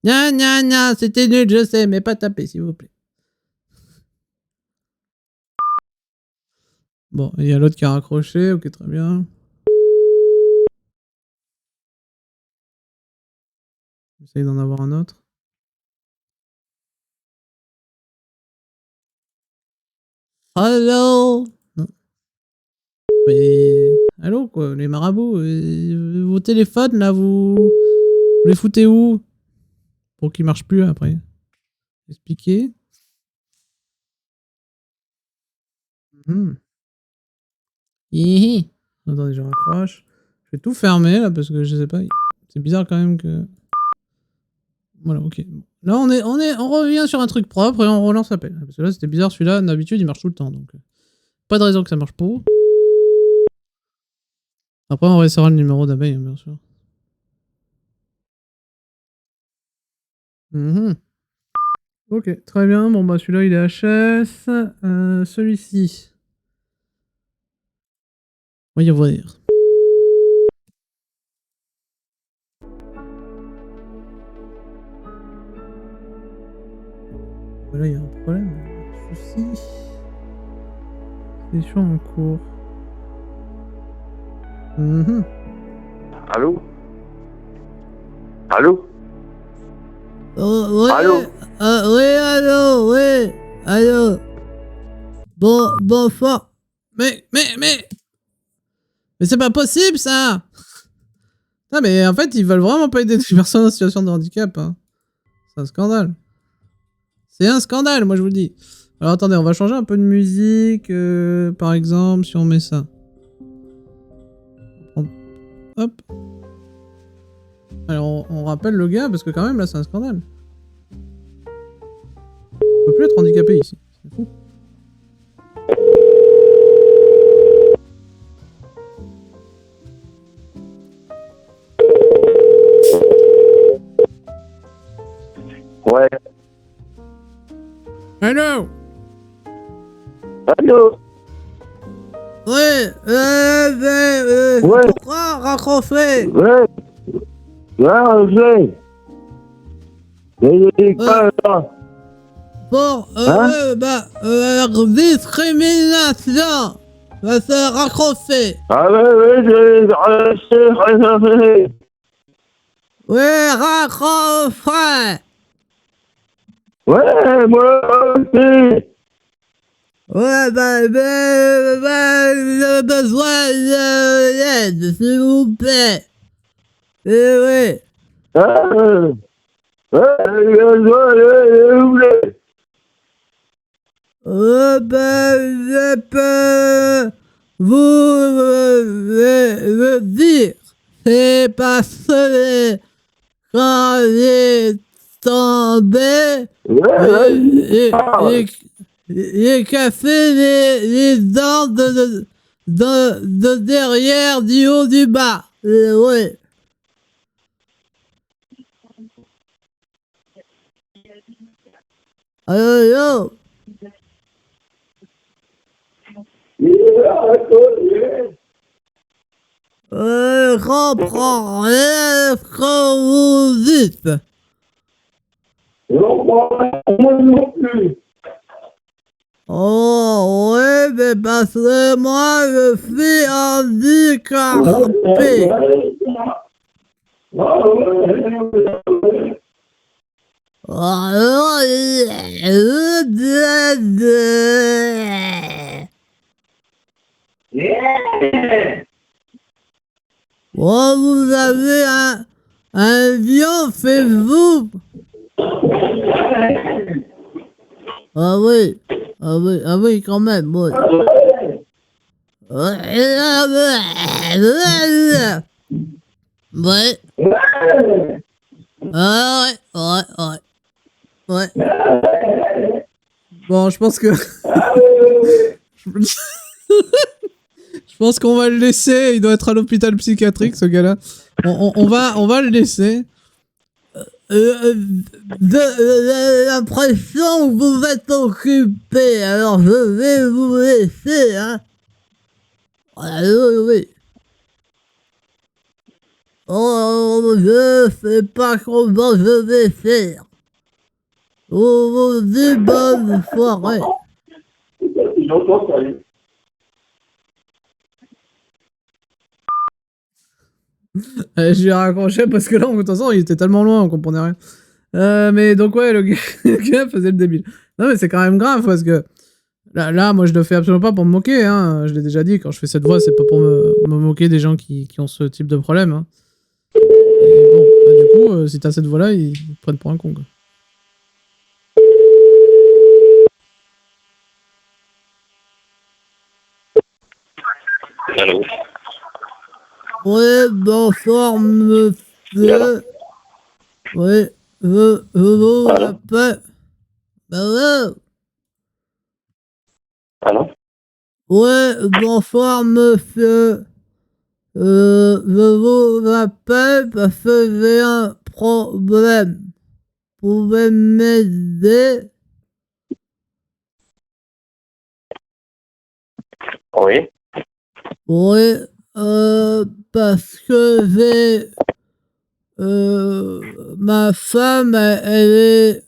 non, c'était nul, je sais, mais pas taper, s'il vous plaît. Bon, il y a l'autre qui a raccroché, ok, très bien. J'essaye d'en avoir un autre. Allô? Non. Mais... Allô, quoi, les marabouts, vos téléphones, là, vous les foutez où? Pour qu'ils marchent plus, après. Expliquez. Attendez, je raccroche. Je vais tout fermer, là, parce que je sais pas. C'est bizarre, quand même, que... Voilà, ok. Là, on revient sur un truc propre et on relance l'appel. Parce que là, c'était bizarre, celui-là, d'habitude, il marche tout le temps, donc... Pas de raison que ça marche pas. Après, on restera le numéro d'abeille, bien sûr. Ok, très bien. Bon, bah, celui-là, il est HS. Celui-ci. Voyons voir. Là, il y a un problème. Un souci. Session en cours. Allô? Allô? Oh, ouais. Allô? Oui, allô, oui. Allô. Bonsoir. Mais c'est pas possible, ça! Ah, mais en fait, ils veulent vraiment pas aider les personnes en situation de handicap, hein. C'est un scandale. C'est un scandale, moi je vous le dis. Alors attendez, on va changer un peu de musique. Par exemple, si on met ça. Hop. Alors on rappelle le gars, parce que quand même là c'est un scandale. On peut plus être handicapé ici. C'est fou. Ouais. Allô? Allô? Ouais, Ouais. pourquoi raccrocher? Ouais. Ouais, je pas là. Bon, discrimination. Va se raccrocher. Ah ouais, Ouais, raccrocher. ouais, moi aussi. Ouais, j'ai besoin d'aide, s'il vous plaît. Eh oui. Je peux vous dire, c'est parce que quand j'ai tombé, j'ai cassé les dents de derrière du haut du bas. Ouais. Allô. Je comprends rien ce que vous dites. Moi non plus. Oh, oui, mais parce que moi, je suis handicapé. Alors, oh, vous avez un vieux Facebook. Ah oui, ah oui, quand même, oui. Ouais. Ah ouais. Bon, je pense que... Je pense qu'on va le laisser. Il doit être à l'hôpital psychiatrique, ce gars-là. On va le laisser. J'ai l'impression que vous êtes occupé, alors je vais vous laisser, hein. Oui. Oh, je sais pas comment je vais faire. Oh, vous dis bonne soirée. Je lui ai raccroché parce que là, de toute façon, il était tellement loin, on comprenait rien. Mais donc, ouais, le gars faisait le débile. Non, mais c'est quand même grave parce que là, moi, je le fais absolument pas pour me moquer. Hein. Je l'ai déjà dit, quand je fais cette voix, c'est pas pour me moquer des gens qui ont ce type de problème. Hein. Et bon, bah, du coup, si t'as cette voix-là, ils te prennent pour un con. Quoi. Allô? Oui, bonsoir, monsieur. Oui, je vous appelle. Allô? Allô? Oui, bonsoir, monsieur. Je vous appelle parce que j'ai un problème. Vous pouvez m'aider? Oui? Oui, parce que j'ai... ma femme, elle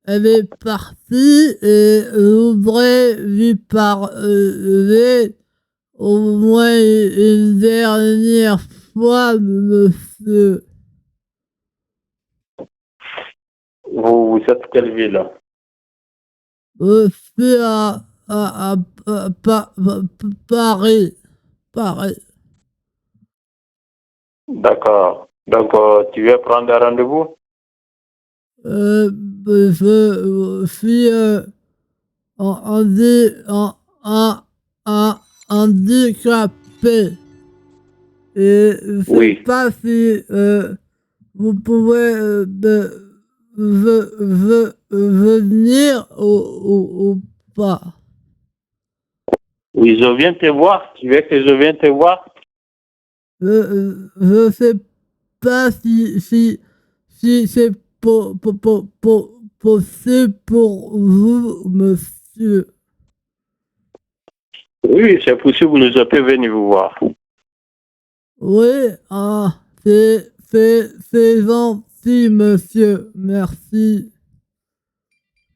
est partie et je voudrais lui parler au moins une dernière fois, monsieur. Vous êtes quelle ville? Je suis à Paris. Paris. D'accord. Donc, tu veux prendre un rendez-vous? Je suis handicapé. Et je sais Oui. pas si vous pouvez venir ou pas. Oui, je viens te voir. Tu veux que je vienne te voir? Je sais pas si c'est possible pour vous, monsieur. Oui, c'est possible, je peux venir vous voir. Oui, c'est gentil, monsieur. Merci.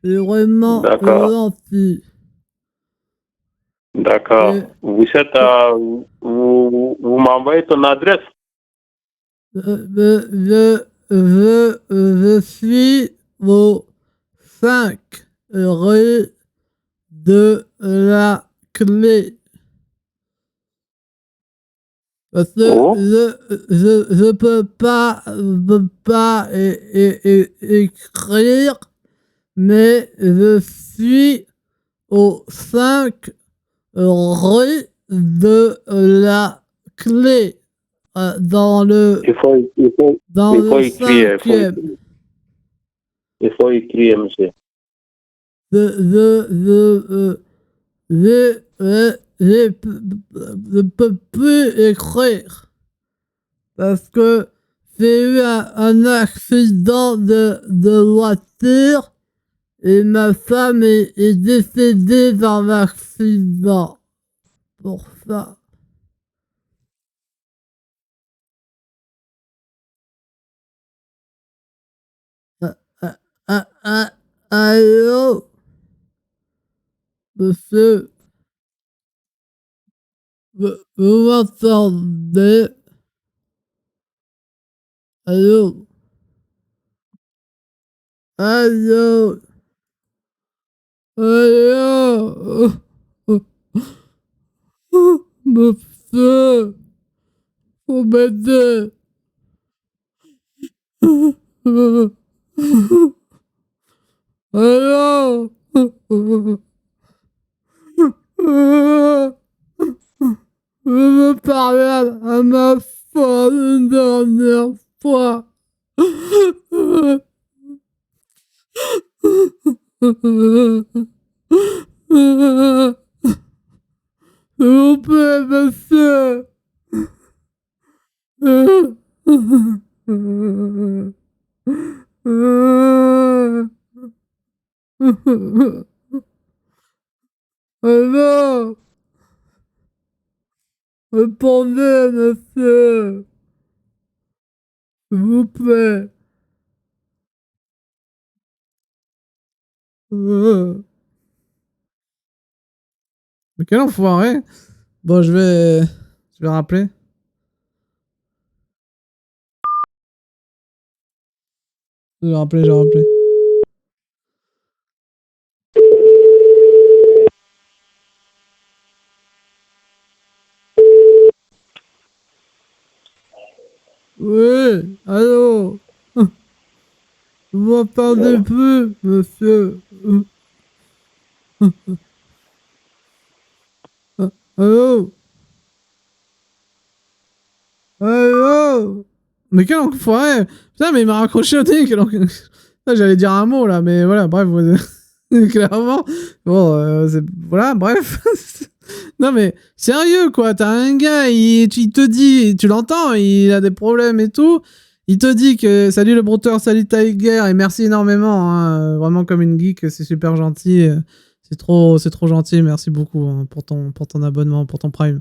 C'est vraiment gentil. D'accord. Vous êtes vous m'envoyez ton adresse? Je suis au 5 rue de la Clé. Parce que je peux pas écrire, mais je suis au 5 rue de la Clé. Dans le Il faut écrire. Il faut écrire, monsieur. Je peux plus écrire. parce que j'ai eu un accident de voiture et ma femme est décédée dans l'accident. Pour ça. Allô? Monsieur? Vous m'entendez? Allô? Allô? Allô? Monsieur? Faut m'aider. Allô? Je veux parler à ma femme une dernière fois. S'il vous plaît, monsieur. Allô? Répondez, monsieur. S'il vous plaît. Mais quel enfoiré. Bon, je vais rappeler. Je vais rappeler. Oui, allô? Vous m'entendez plus, monsieur? Allô? Allô? Mais quel enfoiré. Putain, mais il m'a raccroché au nez. Là, j'allais dire un mot, là, mais voilà, bref. Clairement. Bon, voilà, bref. Non, mais sérieux, quoi. T'as un gars, il te dit, tu l'entends, il a des problèmes et tout. Il te dit que salut le brouteur, salut Tiger, et merci énormément. Hein, vraiment comme une geek, c'est super gentil. C'est trop gentil. Merci beaucoup hein, pour ton abonnement, pour ton Prime.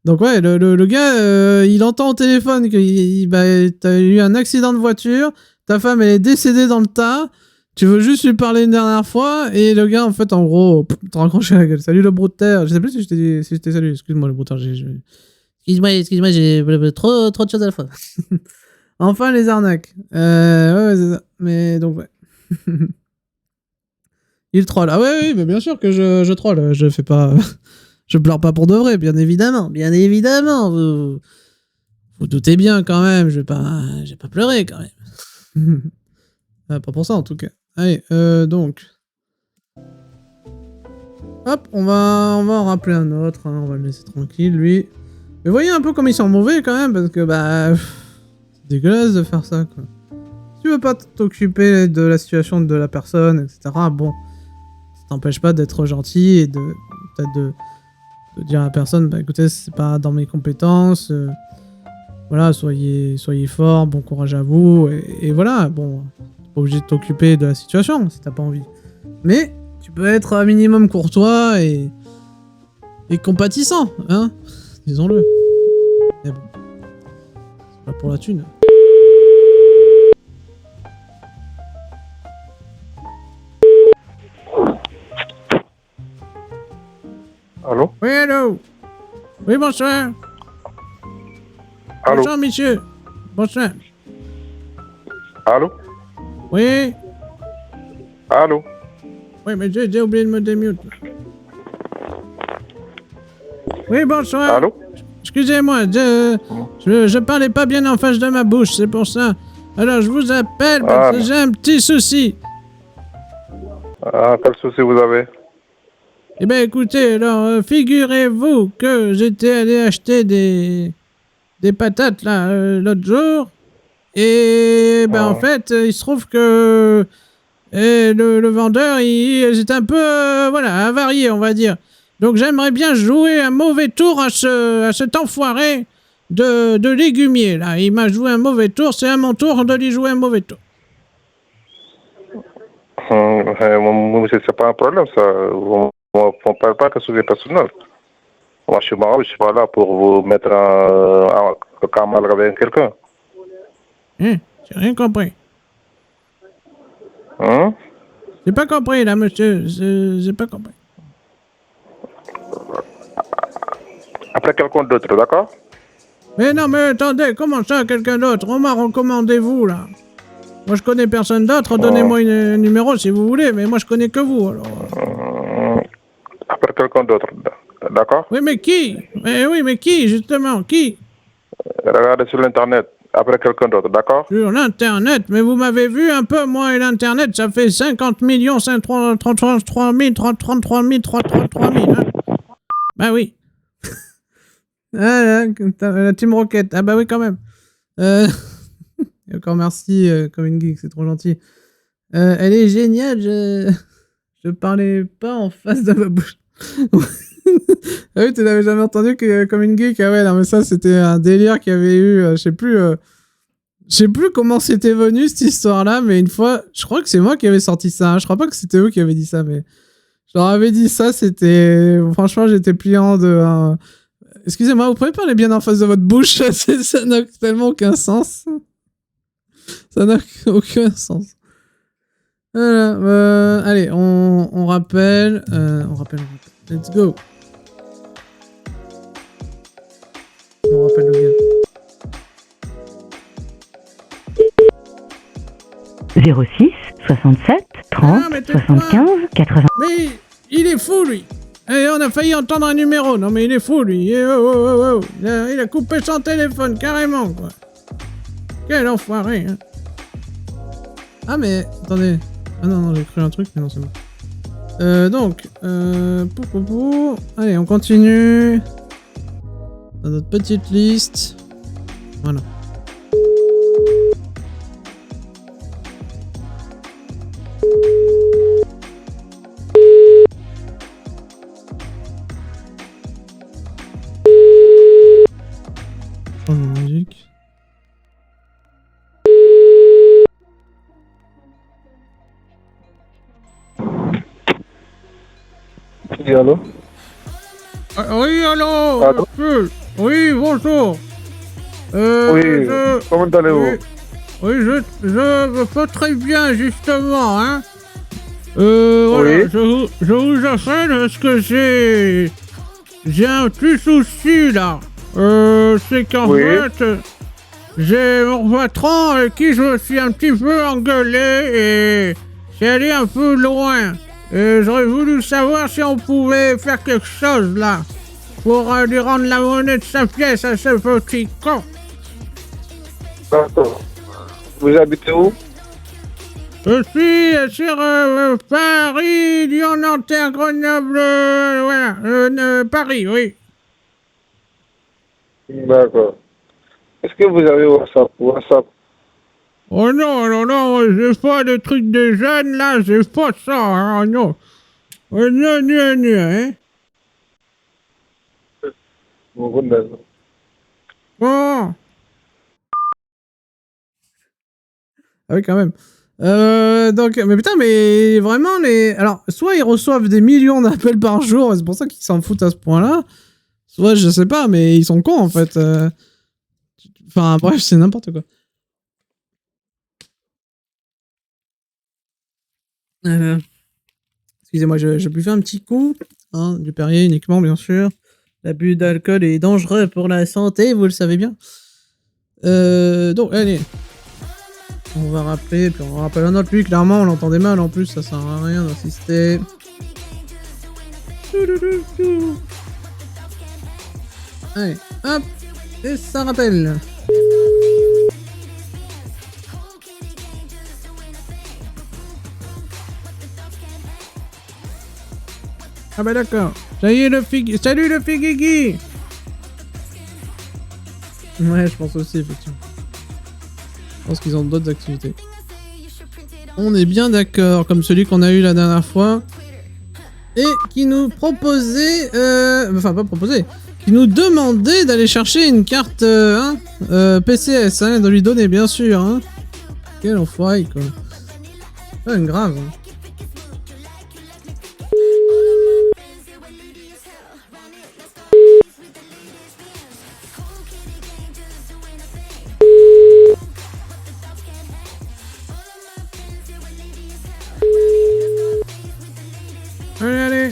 Donc ouais, le gars, il entend au téléphone que t'as eu un accident de voiture, ta femme elle est décédée dans le tas, tu veux juste lui parler une dernière fois, et le gars en fait en gros, t'as raccroché la gueule. Salut le brouteur, je sais plus si je t'ai salué, excuse-moi le brouteur, excuse-moi, j'ai trop de choses à la fois. Enfin les arnaques. Ouais, c'est ça. Mais donc ouais. Il troll. Ah ouais, oui, mais bien sûr que je troll, je fais pas... Je pleure pas pour de vrai, bien évidemment. Vous doutez bien quand même, je vais pas pleurer quand même. Pas pour ça en tout cas. Allez, donc. Hop, on va en rappeler un autre, hein, on va le laisser tranquille lui. Mais voyez un peu comme ils sont mauvais quand même, parce que c'est dégueulasse de faire ça quoi. Si tu veux pas t'occuper de la situation de la personne, etc., bon, ça t'empêche pas d'être gentil et peut-être de dire à la personne, écoutez, c'est pas dans mes compétences, voilà, soyez fort, bon courage à vous, et voilà, bon, t'es pas obligé de t'occuper de la situation si t'as pas envie. Mais tu peux être un minimum courtois et compatissant, hein, disons-le. Mais bon, c'est pas pour la thune. Allô? Oui, allô? Oui, bonsoir. Allô? Bonsoir, monsieur. Bonsoir. Allô? Oui? Allô? Oui, mais j'ai oublié de me démute. Oui, bonsoir. Allô? Excusez-moi, je parlais pas bien en face de ma bouche, c'est pour ça. Alors, je vous appelle parce que j'ai un petit souci. Ah, quel souci vous avez? Eh ben, écoutez, alors, figurez-vous que j'étais allé acheter des patates, là, l'autre jour. Et, en fait, il se trouve que le vendeur, il est un peu, avarié, on va dire. Donc, j'aimerais bien jouer un mauvais tour à cet enfoiré de légumier, là. Il m'a joué un mauvais tour, c'est à mon tour de lui jouer un mauvais tour. C'est pas un problème, ça. On ne parle pas que sur les personnels. Moi, je suis marabout, je suis pas là pour vous mettre en mal avec quelqu'un. J'ai rien compris. Hein? J'ai pas compris, là, monsieur. J'ai pas compris. Après quelqu'un d'autre, d'accord? Mais non, mais attendez, comment ça, quelqu'un d'autre? On m'a recommandé vous, là. Moi, je connais personne d'autre. Donnez-moi un numéro si vous voulez, mais moi, je connais que vous, alors. Après quelqu'un d'autre, d'accord? Oui, mais qui? Mais qui, justement? Qui? Regardez sur l'Internet. Après quelqu'un d'autre, d'accord? Sur l'Internet? Mais vous m'avez vu un peu, moi et l'Internet, ça fait 50 millions, 33 000, 33 000, 33 000, hein? Bah oui. Ah, la Team Rocket. Ah bah oui, quand même. Et encore merci, comme une geek, c'est trop gentil. Elle est géniale, je parlais pas en face de ma bouche. Ah oui, tu n'avais jamais entendu que comme une geek? Ah ouais, non mais ça c'était un délire qu'il y avait eu, je sais plus comment c'était venu cette histoire-là, mais une fois, je crois que c'est moi qui avais sorti ça, hein. Je crois pas que c'était eux qui avaient dit ça, mais je leur avais dit ça, c'était... Franchement, j'étais pliant de... Excusez-moi, vous pouvez parler bien en face de votre bouche? Ça n'a tellement aucun sens. Ça n'a aucun sens. Voilà, allez, on rappelle. On rappelle. Let's go. On rappelle le gars. 06 67 30 75 80. Mais il est fou, lui. Et on a failli entendre un numéro. Non, mais il est fou, lui. Il a coupé son téléphone, carrément, quoi. Quel enfoiré, hein. Ah, mais attendez. Ah non, j'ai cru un truc, mais non, c'est bon. Donc, allez, on continue. Dans notre petite liste. Voilà. Change de musique. Oui, allô? Oui, allô? Allô? Oui, bonjour. Oui, comment allez-vous? Oui, je peux très bien, justement, hein. Voilà, Oui. je vous appelle parce que j'ai un petit souci, là. C'est qu'en Oui. fait, j'ai mon patron avec qui je me suis un petit peu engueulé et c'est allé un peu loin. Et j'aurais voulu savoir si on pouvait faire quelque chose, là, pour lui rendre la monnaie de sa pièce à ce petit con. D'accord. Vous habitez où? Je suis sur Paris, Lyon, Nanterre, Grenoble, voilà, Paris, oui. D'accord. Est-ce que vous avez WhatsApp? Oh non, j'ai pas de truc de jeunes, là, j'ai pas ça, hein, non. Non, hein. Bon. Ah oui, quand même. Donc, mais putain, mais vraiment, alors, soit ils reçoivent des millions d'appels par jour, et c'est pour ça qu'ils s'en foutent à ce point-là, soit, je sais pas, mais ils sont cons, en fait. Enfin, bref, c'est n'importe quoi. Excusez-moi, je buvais un petit coup, hein, du Perrier uniquement, bien sûr. L'abus d'alcool est dangereux pour la santé, vous le savez bien. Donc, allez. On va rappeler, puis on rappelle un autre. Lui, clairement, on l'entendait mal, en plus, ça sert à rien d'insister. Allez, hop, et ça rappelle. Ah bah d'accord. Salut le Figigi. Ouais, je pense aussi, effectivement. Je pense qu'ils ont d'autres activités. On est bien d'accord, comme celui qu'on a eu la dernière fois. Et qui nous proposait... Enfin, pas proposé. qui nous demandait d'aller chercher une carte PCS, hein, de lui donner bien sûr. Hein. Quel enfoiré quoi. Pas grave. Hein. Allez, allez.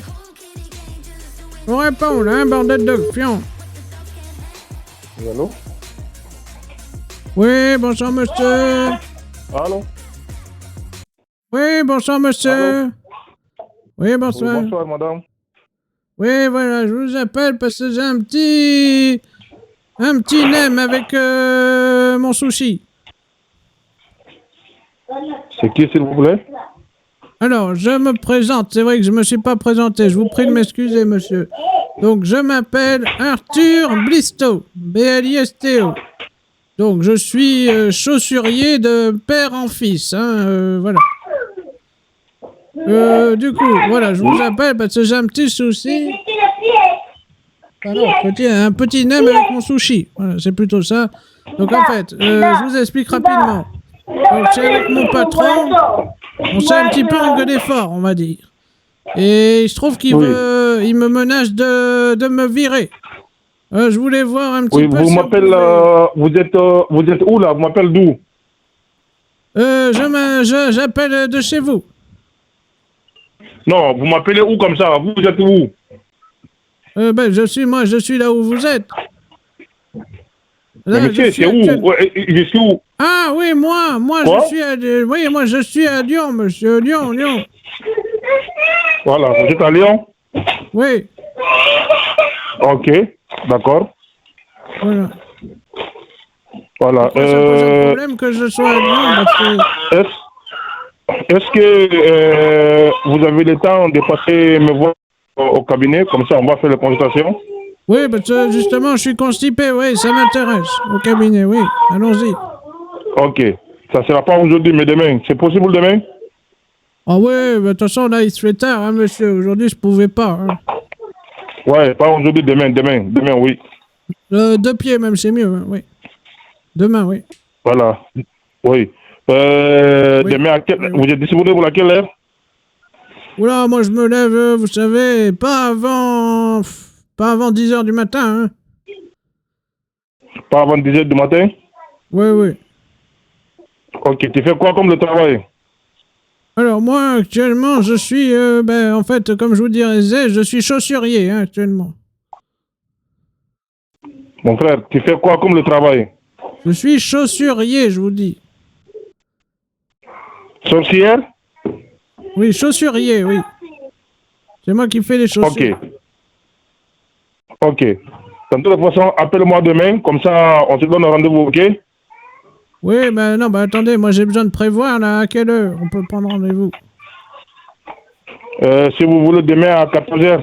On répond, hein, bordel de fion. Allô? Oui, bonsoir, monsieur. Allô? Oui, bonsoir, monsieur. Allô? Oui, bonsoir. Oui, bonsoir, madame. Oui, voilà, je vous appelle parce que j'ai un petit nem avec mon sushi. C'est qui, s'il vous plaît? Alors, je me présente. C'est vrai que je me suis pas présenté. Je vous prie de m'excuser, monsieur. Donc, je m'appelle Arthur Blisto. B-L-I-S-T-O. Donc, je suis chaussurier de père en fils. Hein, voilà. Du coup, voilà, je vous appelle parce que j'ai un petit souci. Alors, un petit nem avec mon sushi. Voilà, c'est plutôt ça. Donc, en fait, je vous explique rapidement. Donc, c'est avec mon patron. On s'est un petit peu engueulé fort, on va dire. Et il se trouve qu'il il me menace de me virer. Je voulais voir un petit peu. Oui, vous m'appelez. Vous êtes où là? Vous m'appelez d'où? J'appelle de chez vous. Non, vous m'appelez où comme ça? Vous êtes où? Je suis là où vous êtes. Là, monsieur, c'est où? Je suis où? Ah oui, moi je suis à Lyon, monsieur, Lyon. Voilà, vous êtes à Lyon? Oui. Ok, d'accord. Voilà. Voilà. Ça pose un problème que je sois à Lyon parce que... Est-ce que vous avez le temps de passer me voir au cabinet? Comme ça, on va faire la consultation. Oui, parce que justement, je suis constipé, oui, ça m'intéresse. Au cabinet, oui. Allons-y. Ok. Ça ne sera pas aujourd'hui, mais demain. C'est possible demain? Ah oui, de toute façon, là, il se fait tard, hein, monsieur. Aujourd'hui, je pouvais pas. Hein. Ouais, pas aujourd'hui, demain. Demain, oui. 2 pieds, même, c'est mieux, hein, oui. Demain, oui. Voilà. Oui. Oui. Demain, vous êtes disponible pour laquelle heure? Oula, moi, je me lève, vous savez, pas avant 10h du matin, hein. Pas avant 10h du matin? Oui. Ok, tu fais quoi comme le travail? Alors, moi, actuellement, je suis, en fait, comme je vous disais, je suis chaussurier, hein, actuellement. Mon frère, tu fais quoi comme le travail? Je suis chaussurier, je vous dis. Sorcière? Oui, chaussurier, oui. C'est moi qui fais les chaussures. Ok. De toute façon, appelle-moi demain, comme ça, on se donne un rendez-vous, ok? Oui, attendez, moi j'ai besoin de prévoir, là, à quelle heure on peut prendre rendez-vous? Si vous voulez, demain à 14h.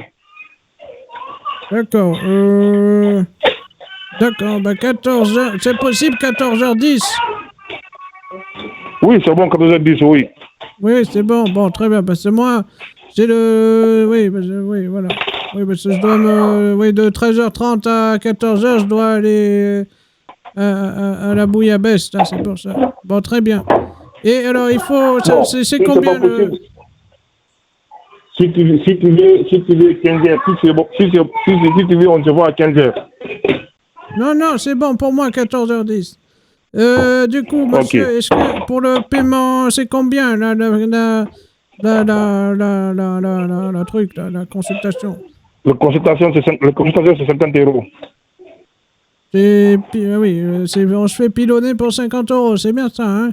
D'accord, 14h, c'est possible 14h10? Oui, c'est bon, 14h10, oui. Oui, c'est bon, très bien, parce que moi, j'ai le... Oui, voilà. Oui, parce que je dois de 13h30 à 14h, je dois aller à la bouillabaisse, là, c'est pour ça. Bon, très bien. Et alors, il faut... C'est combien le... Si tu veux 15h, si tu veux, on se voit à 15h. Non, c'est bon, pour moi, 14h10. Du coup, monsieur, Okay. Est-ce que pour le paiement, c'est combien, la truc, la consultation? La consultation, c'est 50 €. Oui, on se fait pilonner pour 50 €, c'est bien ça, hein?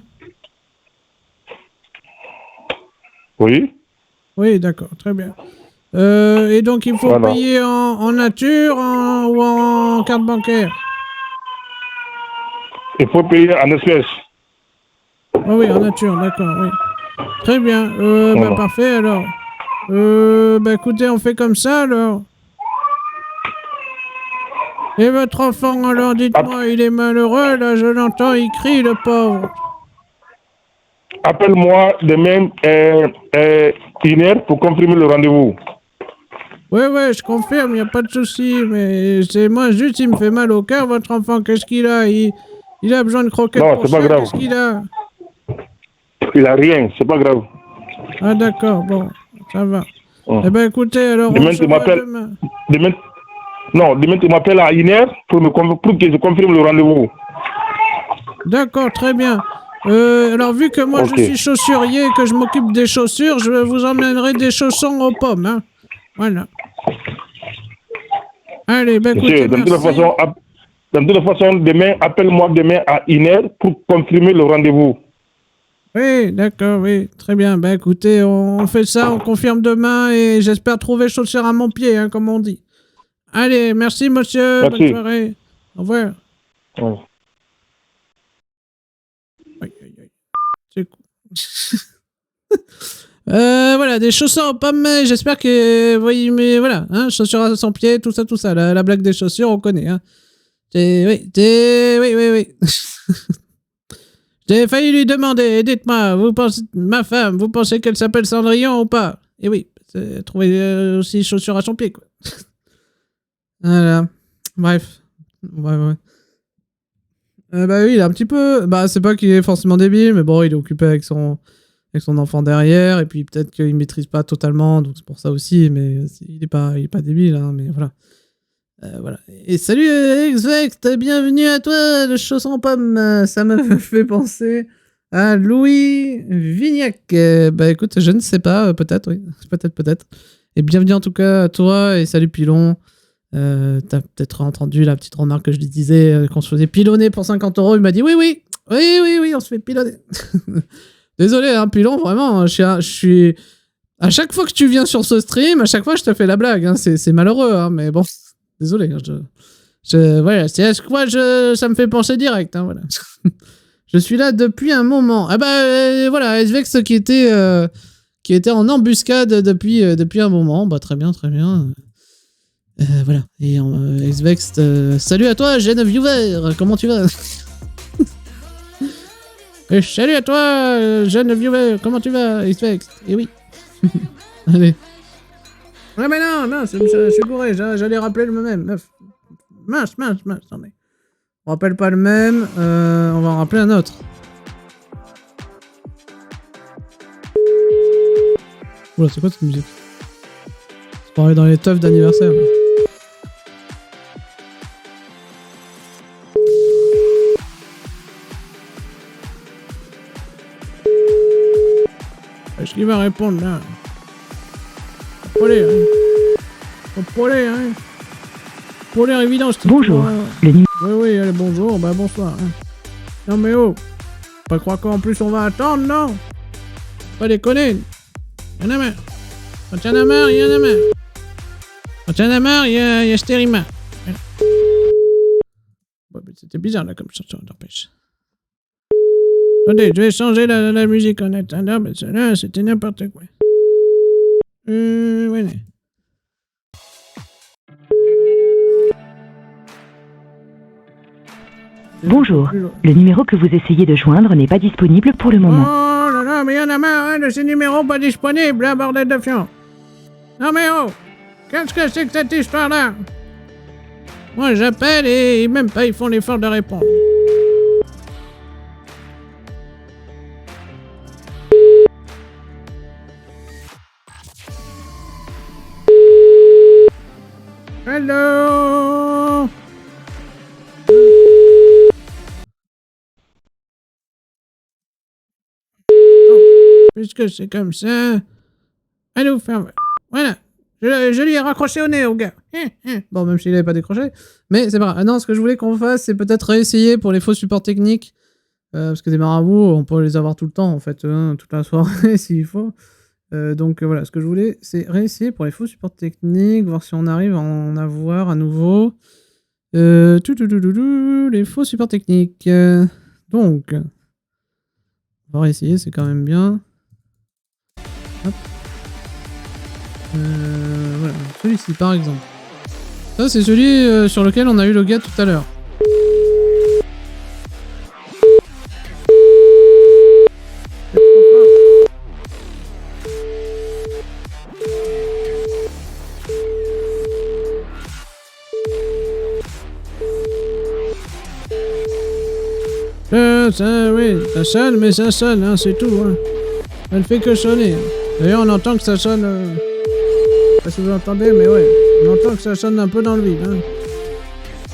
Oui. Oui, d'accord, très bien. Et donc, il faut payer en nature ou en carte bancaire? Il faut payer en espèces. Oui, en nature, d'accord, oui. Très bien, parfait, alors. Écoutez, on fait comme ça, alors. Et votre enfant, alors, dites-moi, il est malheureux, là, je l'entends, il crie, le pauvre. Appelle-moi demain 1h pour confirmer le rendez-vous. Ouais, je confirme, y a pas de souci, mais c'est moi juste, il me fait mal au cœur, votre enfant, qu'est-ce qu'il a il a besoin de croquettes Non, pour c'est pas ça, grave. qu'est-ce qu'il a? Il a rien, c'est pas grave. Ah d'accord, bon, ça va. Oh. Eh ben écoutez, alors Demain, on se tu voit m'appelles. demain. Demain, tu m'appelles à 1h pour que je confirme le rendez-vous. D'accord, très bien. Alors vu que moi Ok. je suis chaussurier et que je m'occupe des chaussures, je vous emmènerai des chaussons aux pommes, hein. Voilà. Allez, ben écoutez, Monsieur, de toute merci. façon, demain, appelle-moi demain à 1h pour confirmer le rendez-vous. Oui, d'accord, oui, très bien. Ben écoutez, on fait ça, on confirme demain et j'espère trouver chaussures à mon pied, hein, comme on dit. Allez, merci monsieur, Merci. bonne soirée. Au revoir. Ouais. Aïe, aïe, aïe. C'est cool. Voilà, des chaussures aux pommes, j'espère que... Oui, mais voilà, hein, chaussures à 100 pieds, tout ça. La blague des chaussures, on connaît, hein. Oui. J'ai failli lui demander, dites-moi, ma femme, vous pensez qu'elle s'appelle Cendrillon ou pas? Et oui, c'est trouver aussi chaussures à son pied, quoi. Voilà. Bref. Ouais. Bah oui, il est un petit peu... Bah, c'est pas qu'il est forcément débile, mais bon, il est occupé avec son enfant derrière, et puis peut-être qu'il maîtrise pas totalement, donc c'est pour ça aussi, mais il est pas débile, hein, mais voilà. Voilà. Et salut Exvex, bienvenue à toi, le chausson en pomme. Ça me fait penser à Louis Vignac. Bah écoute, je ne sais pas, peut-être, oui. Peut-être. Et bienvenue en tout cas à toi, et salut Pilon. T'as peut-être entendu la petite remarque que je lui disais qu'on se faisait pilonner pour 50 €. Il m'a dit oui, on se fait pilonner. Désolé, hein, Pilon, vraiment, je suis... À chaque fois que tu viens sur ce stream, à chaque fois je te fais la blague, hein, c'est malheureux, hein, mais bon, désolé, hein, voilà, c'est à chaque fois ça me fait penser direct, hein, voilà. Je suis là depuis un moment. Ah bah voilà, Svex qui était en embuscade depuis un moment, bah très bien. Voilà, et Svex, salut à toi, jeune viewer, comment tu vas? Et salut à toi, jeune viewer, comment tu vas, Svex? Et oui. Allez. Ouais, mais non, je suis bourré, j'allais rappeler le même. Mince, attendez. On rappelle pas le même, on va en rappeler un autre. Oula, c'est quoi cette musique? C'est pareil dans les teufs d'anniversaire. Là. Est-ce qu'il va répondre là? Pas l'air, hein. Pour l'air évident, je te dis. Bonjour. Oui, allez, bonjour, bah bonsoir. Hein. Non mais oh, pas croire qu'en plus on va attendre, non? Pas déconner. Y'en a marre. Quand y'en a marre, y'en a marre. Quand y'en a marre, y a Stérima. Ouais, mais c'était bizarre là comme chanson d'empêche. Attendez, je vais changer la musique en attendant, mais là c'était n'importe quoi. Ouais. Bonjour. Le numéro que vous essayez de joindre n'est pas disponible pour le moment. Oh là là, mais y'en a marre, hein, de ces numéros pas disponibles, là, bordel de fion. Non mais oh, qu'est-ce que c'est que cette histoire-là? Moi j'appelle et même pas ils font l'effort de répondre. Hello. Puisque c'est comme ça... Allô, ferme. Voilà. Je lui ai raccroché au nez, au gars. Bon, même s'il avait pas décroché. Mais c'est pas grave. Ah non, ce que je voulais qu'on fasse, c'est peut-être réessayer pour les faux supports techniques. Parce que des marabouts, on peut les avoir tout le temps, en fait, hein, toute la soirée, s'il faut. Donc voilà, ce que je voulais, c'est réessayer pour les faux supports techniques, voir si on arrive à en avoir à nouveau. Les faux supports techniques. Donc, on va réessayer, c'est quand même bien. Hop. Voilà, celui-ci par exemple. Ça, c'est celui sur lequel on a eu le gars tout à l'heure. ça sonne, mais ça sonne, hein, c'est tout. Hein. Ça ne fait que sonner. D'ailleurs, on entend que ça sonne... Je sais pas si vous entendez, mais ouais. On entend que ça sonne un peu dans le vide. Hein.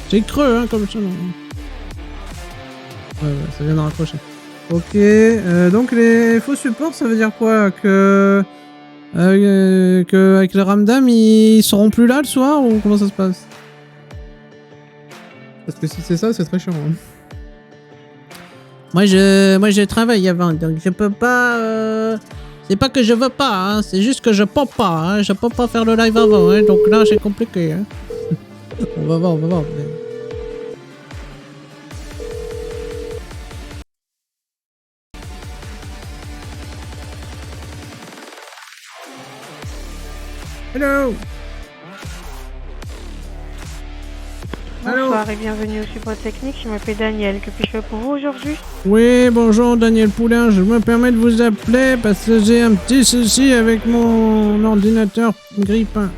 C'est creux, hein, comme ça. Ouais, ça vient de raccrocher. Ok, donc les faux supports, ça veut dire quoi? Que avec le Ramdam, ils seront plus là le soir, ou comment ça se passe? Parce que si c'est ça, c'est très chiant. Hein. Moi, je travaille avant, donc je peux pas... C'est pas que je veux pas, hein, c'est juste que je peux pas, hein, je peux pas faire le live avant, hein, donc là, c'est compliqué. Hein. On va voir, mais... Hello. Bonsoir et bienvenue au support technique, je m'appelle Daniel. Que puis-je faire pour vous aujourd'hui? Oui, bonjour Daniel Poulain, je me permets de vous appeler parce que j'ai un petit souci avec mon ordinateur grippin.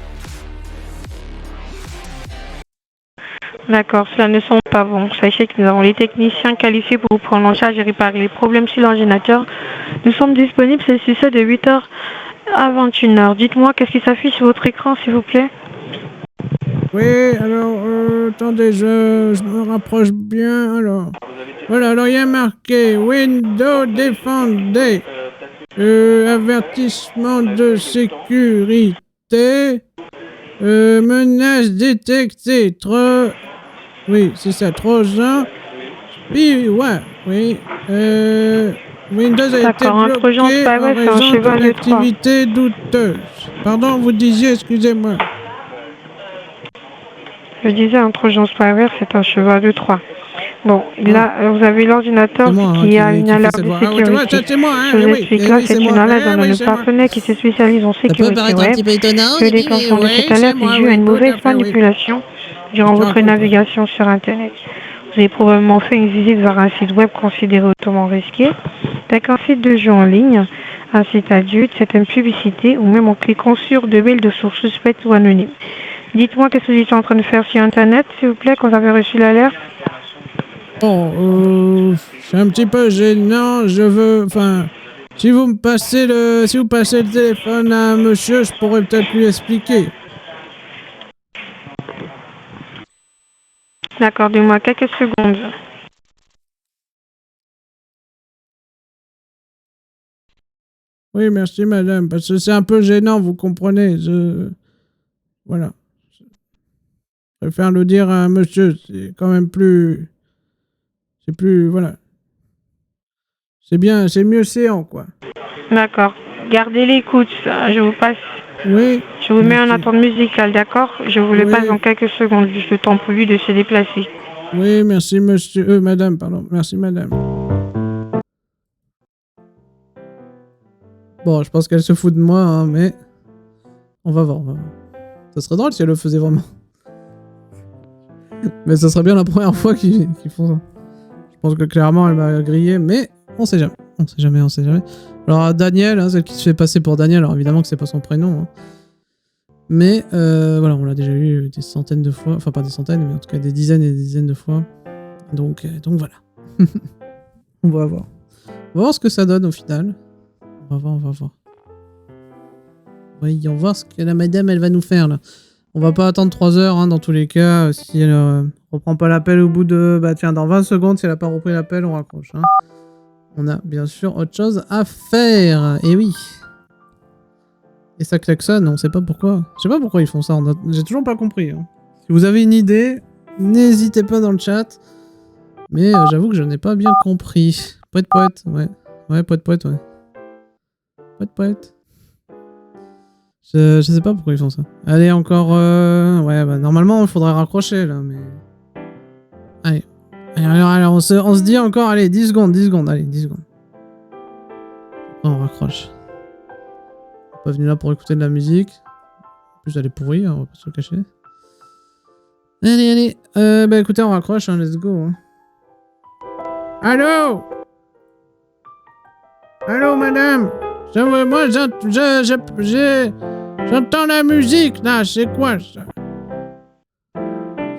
D'accord, cela ne semble pas bon. Sachez que nous avons les techniciens qualifiés pour vous prendre en charge et réparer les problèmes sur l'ordinateur. Nous sommes disponibles, c'est ça, de 8h à 21h. Dites-moi, qu'est-ce qui s'affiche sur votre écran, s'il vous plaît? Oui, alors, attendez, je me rapproche bien, alors. Voilà, alors il y a marqué Windows Defendé, avertissement de sécurité, menace détectée, oui, c'est ça, Trojan, spyware, oui, Windows a été bloqué en raison de l'activité douteuse. Pardon, vous disiez, excusez-moi. Je disais, un Trojan spyware, c'est un cheval de 3. Bon, là, vous avez l'ordinateur qui a une alerte de sécurité. Je vous explique, là, c'est une alerte dans notre partenaire qui se spécialise en sécurité web. Le déclenchement de cette alerte est dû à une mauvaise manipulation durant votre navigation sur Internet. Vous avez probablement fait une visite vers un site web considéré hautement risqué. D'accord, site de jeu en ligne, un site adulte, certaines publicités, ou même en cliquant sur de mails de sources suspectes ou anonymes. Dites-moi qu'est-ce que vous êtes en train de faire sur Internet, s'il vous plaît, quand vous avez reçu l'alerte. Bon, c'est un petit peu gênant, si vous passez le téléphone à un monsieur, je pourrais peut-être lui expliquer. D'accord, donne-moi quelques secondes. Oui, merci madame, parce que c'est un peu gênant, vous comprenez, voilà. Je préfère le dire à un monsieur, c'est quand même plus... C'est plus... Voilà. C'est bien, c'est mieux séant, quoi. D'accord. Gardez l'écoute, je vous passe... Oui. Je vous mets en attente musicale, d'accord? Je vous le passe dans quelques secondes, juste le temps pour lui de se déplacer. Oui, merci monsieur... madame, pardon. Merci madame. Bon, je pense qu'elle se fout de moi, hein, mais... On va voir. Ça serait drôle si elle le faisait vraiment. Mais ça serait bien la première fois qu'ils font ça. Je pense que clairement elle m'a grillé, mais on sait jamais. On sait jamais. Alors Daniel, hein, celle qui se fait passer pour Daniel, alors évidemment que c'est pas son prénom. Hein. Mais voilà, on l'a déjà eu des centaines de fois. Enfin pas des centaines, mais en tout cas des dizaines et des dizaines de fois. Donc voilà. On va voir. On va voir ce que ça donne au final. On va voir. Voyons voir ce que la madame elle va nous faire là. On va pas attendre 3 heures hein, dans tous les cas. Si elle reprend pas l'appel au bout de... Bah tiens, dans 20 secondes, si elle a pas repris l'appel, on raccroche. Hein. On a bien sûr autre chose à faire. Et oui. Et ça klaxonne, on sait pas pourquoi. Je sais pas pourquoi ils font ça. J'ai toujours pas compris. Hein. Si vous avez une idée, n'hésitez pas dans le chat. Mais j'avoue que je n'ai pas bien compris. Poète, ouais. Ouais, poète, ouais. Poète. Je sais pas pourquoi ils font ça. Allez, encore... Ouais, bah normalement, il faudrait raccrocher, là, mais... Allez. Alors on se dit encore, allez, 10 secondes, allez, 10 secondes. On raccroche. On n'est pas venu là pour écouter de la musique. En plus, elle est pourrie, hein, on va pas se le cacher. Allez. Bah écoutez, on raccroche, hein, let's go. Hein. Allô, madame. Moi, j'entends la musique, là, c'est quoi, ça?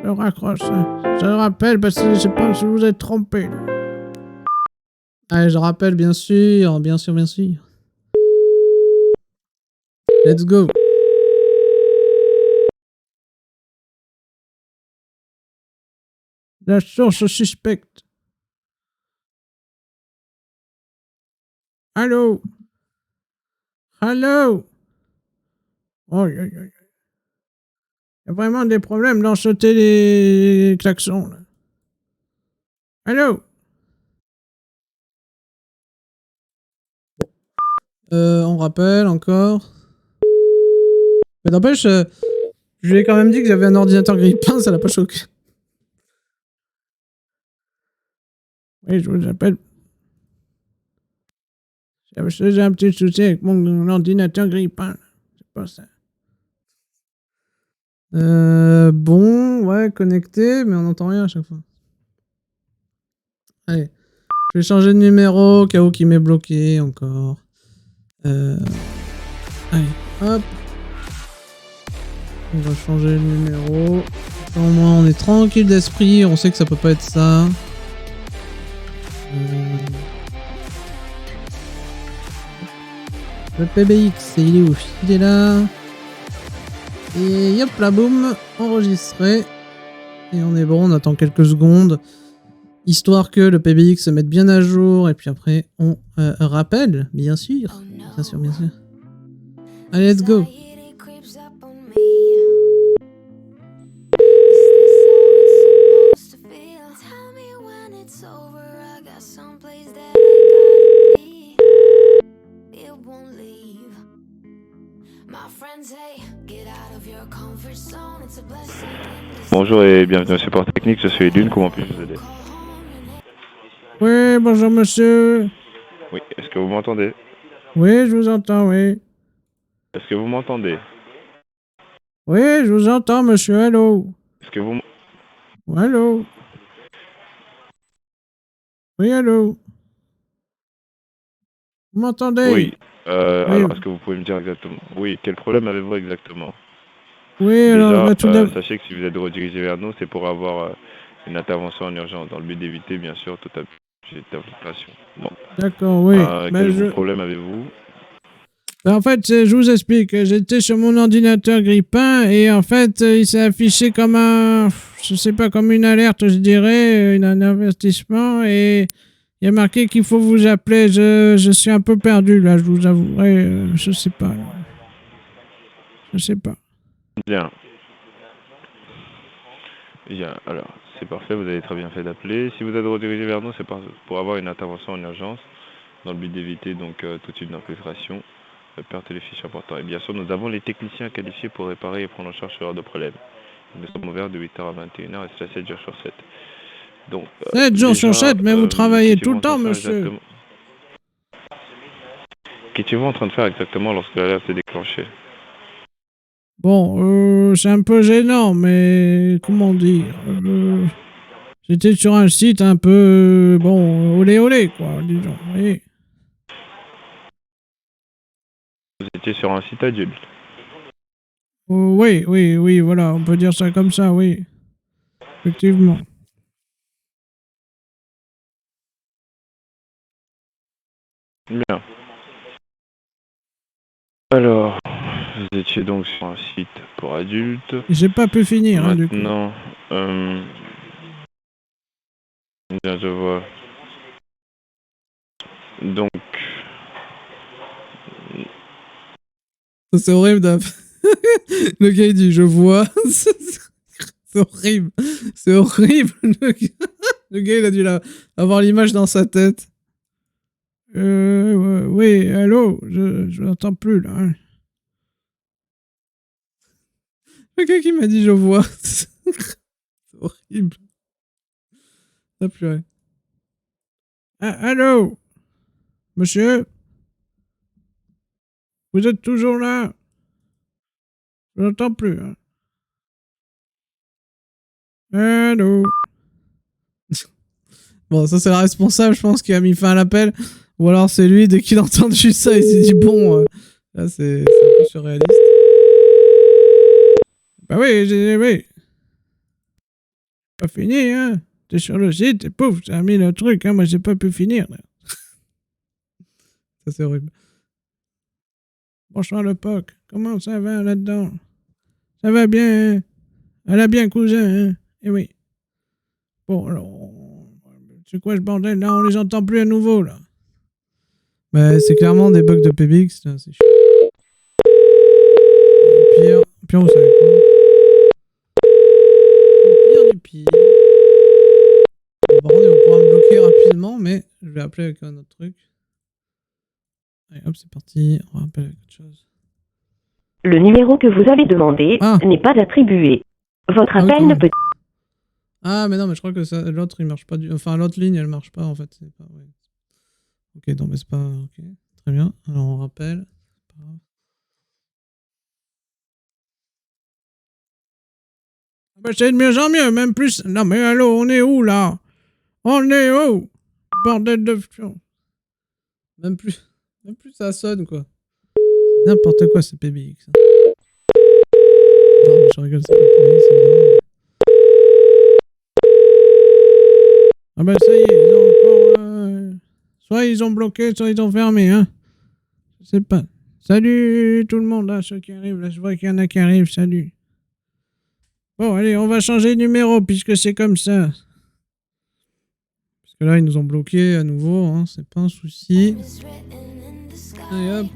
Je raccroche, ça. Je rappelle, parce que je sais pas si vous êtes trompé, là. Allez, je rappelle, bien sûr. Let's go. La source suspecte. Allô? Allô? Oh, il y a vraiment des problèmes dans ce téléklaxon, là. Allô? On rappelle encore. Mais n'empêche, je lui ai quand même dit que j'avais un ordinateur grille-pain, ça l'a pas choqué. Oui, je vous appelle. J'ai un petit souci avec mon ordinateur grille-pain. C'est pas ça. Bon, ouais, connecté, mais on n'entend rien à chaque fois. Allez, je vais changer de numéro, au cas où qui m'est bloqué encore. Allez, hop. On va changer le numéro. Au moins, on est tranquille d'esprit, on sait que ça peut pas être ça. Le PBX, il est où? Il est là. Et hop là, boum, enregistré. Et on est bon, on attend quelques secondes. Histoire que le PBX se mette bien à jour. Et puis après, on rappelle, bien sûr. Bien sûr. Allez, let's go. Bonjour et bienvenue au support technique, je suis Edune, comment puis-je vous aider? Oui, bonjour monsieur. Oui, est-ce que vous m'entendez? Oui, je vous entends, oui. Est-ce que vous m'entendez? Oui, je vous entends monsieur, allô. Est-ce que vous... Allô. Oui, allô. Vous m'entendez? Oui, Oui. alors est-ce que vous pouvez me dire exactement? Oui, quel problème avez-vous exactement? Oui, déjà, alors, tout d'abord... sachez que si vous êtes redirigé vers nous, c'est pour avoir une intervention en urgence, dans le but d'éviter, bien sûr, toute infiltration. Bon. D'accord, oui. Quel problème avez-vous? En fait, je vous explique. J'étais sur mon ordinateur grille-pain et en fait, il s'est affiché comme je sais pas, comme une alerte, je dirais, un avertissement et il y a marqué qu'il faut vous appeler. Je suis un peu perdu là, je vous avouerai. Je sais pas. Là. Je sais pas. Bien. Alors, c'est parfait, vous avez très bien fait d'appeler. Si vous êtes redirigé vers nous, c'est pour avoir une intervention en urgence, dans le but d'éviter donc toute une infiltration, perte des fichiers importants. Et bien sûr, nous avons les techniciens qualifiés pour réparer et prendre en charge ce genre de problème. Nous sommes ouverts de 8h à 21h et c'est 7 jours sur 7. Donc, 7 jours sur 7, mais vous travaillez tout le temps, monsieur. Qu'étiez-vous en train de faire exactement lorsque l'alerte s'est déclenchée? Bon, c'est un peu gênant, mais comment dire j'étais sur un site un peu, bon, olé, quoi, disons, oui. Vous étiez sur un site adulte? Oui, voilà, on peut dire ça comme ça, oui. Effectivement. Bien. Alors, vous étiez donc sur un site pour adultes. J'ai pas pu finir, hein, du coup. Maintenant, bien, je vois. Donc... C'est horrible, le gars il dit je vois. C'est horrible. C'est horrible. Le gars il a dû avoir l'image dans sa tête. Oui, allô, je n'entends plus là. Hein. Le gars qui m'a dit je vois. C'est horrible. Ça pleurait. Allô, monsieur? Vous êtes toujours là? Je n'entends plus. Hein. Allô? Bon, ça c'est la responsable, je pense, qui a mis fin à l'appel. Ou alors c'est lui, dès qu'il a entendu ça, il s'est dit bon, là c'est un peu surréaliste. Bah oui. Pas fini, hein. T'es sur le site et pouf, ça a mis le truc, hein. Moi j'ai pas pu finir. Là. Ça, c'est horrible. Bonsoir le POC. Comment ça va là-dedans? Ça va bien, hein? Elle a bien cousin, hein? Eh oui. Bon, alors... C'est quoi ce bordel, là? On les entend plus à nouveau, là. Bah, c'est clairement des bugs de PBX, là. C'est chiant. Pire, vous savez quoi? Pire du pire. Bon, par contre, ils vont pouvoir me bloquer rapidement, mais je vais appeler avec un autre truc. Allez, hop, c'est parti. On va appeler avec autre chose. Le numéro que vous avez demandé n'est pas attribué. Votre appel ne peut... Ah, mais non, mais je crois que ça, l'autre, il marche pas du... Enfin, l'autre ligne, elle marche pas, en fait. C'est pas... ouais. Ok, non, mais c'est pas... Ok, très bien. Alors, on rappelle. C'est pas grave. Bah, c'est de mieux en mieux, même plus... Non, mais allô, on est où, là? On est où? Bordel de... Même plus ça sonne, quoi. C'est n'importe quoi, ce PBX. Non, je rigole, c'est pas PBX, c'est... Ah bah ça y est, ils ont encore... Soit ils ont bloqué, soit ils ont fermé, hein. Je sais pas. Salut tout le monde, là, ceux qui arrivent. Là, je vois qu'il y en a qui arrivent, salut. Bon, allez, on va changer de numéro, puisque c'est comme ça. Parce que là, ils nous ont bloqué à nouveau, hein. C'est pas un souci. Allez, hop.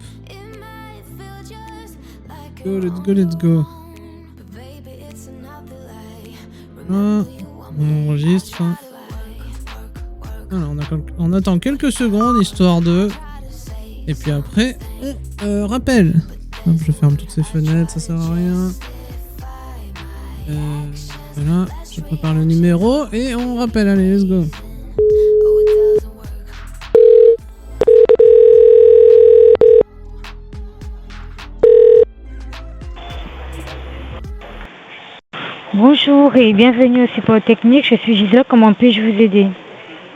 Let's go. Ah, on enregistre. Alors, on attend quelques secondes, histoire de... Et puis après, on rappelle. Hop, je ferme toutes ces fenêtres, ça sert à rien. Voilà, je prépare le numéro et on rappelle. Allez, let's go. Bonjour et bienvenue au support technique, je suis Gisèle, comment puis-je vous aider?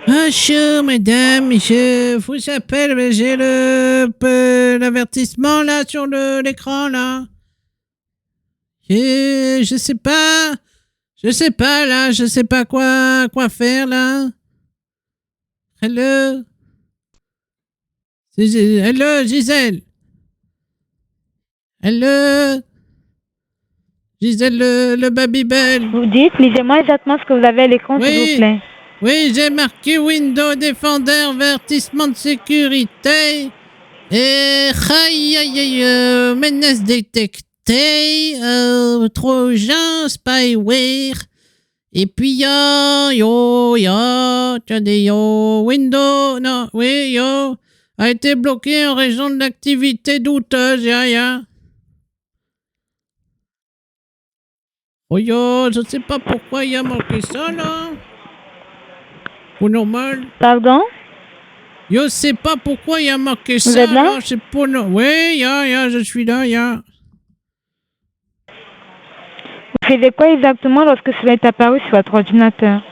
Bonjour mesdames, je vous appelle, mais j'ai l'avertissement là sur l'écran là. Et je sais pas là, je sais pas quoi faire là. Hello? Hello Gisèle? Hello? Gisèle le Babybel. Vous dites, lisez-moi exactement ce que vous avez à l'écran, s'il vous plaît. Oui, j'ai marqué Windows Defender, avertissement de sécurité. Et menace détectée, trojan, spyware. Et puis Windows, non, oui, a été bloqué en raison de l'activité douteuse, Oh je sais pas pourquoi il y a marqué ça là. Ou normal. Pardon? Je sais pas pourquoi il y a marqué ça. Vous êtes là? C'est pour oui, je suis là, Vous faites quoi exactement lorsque cela est apparu sur votre ordinateur?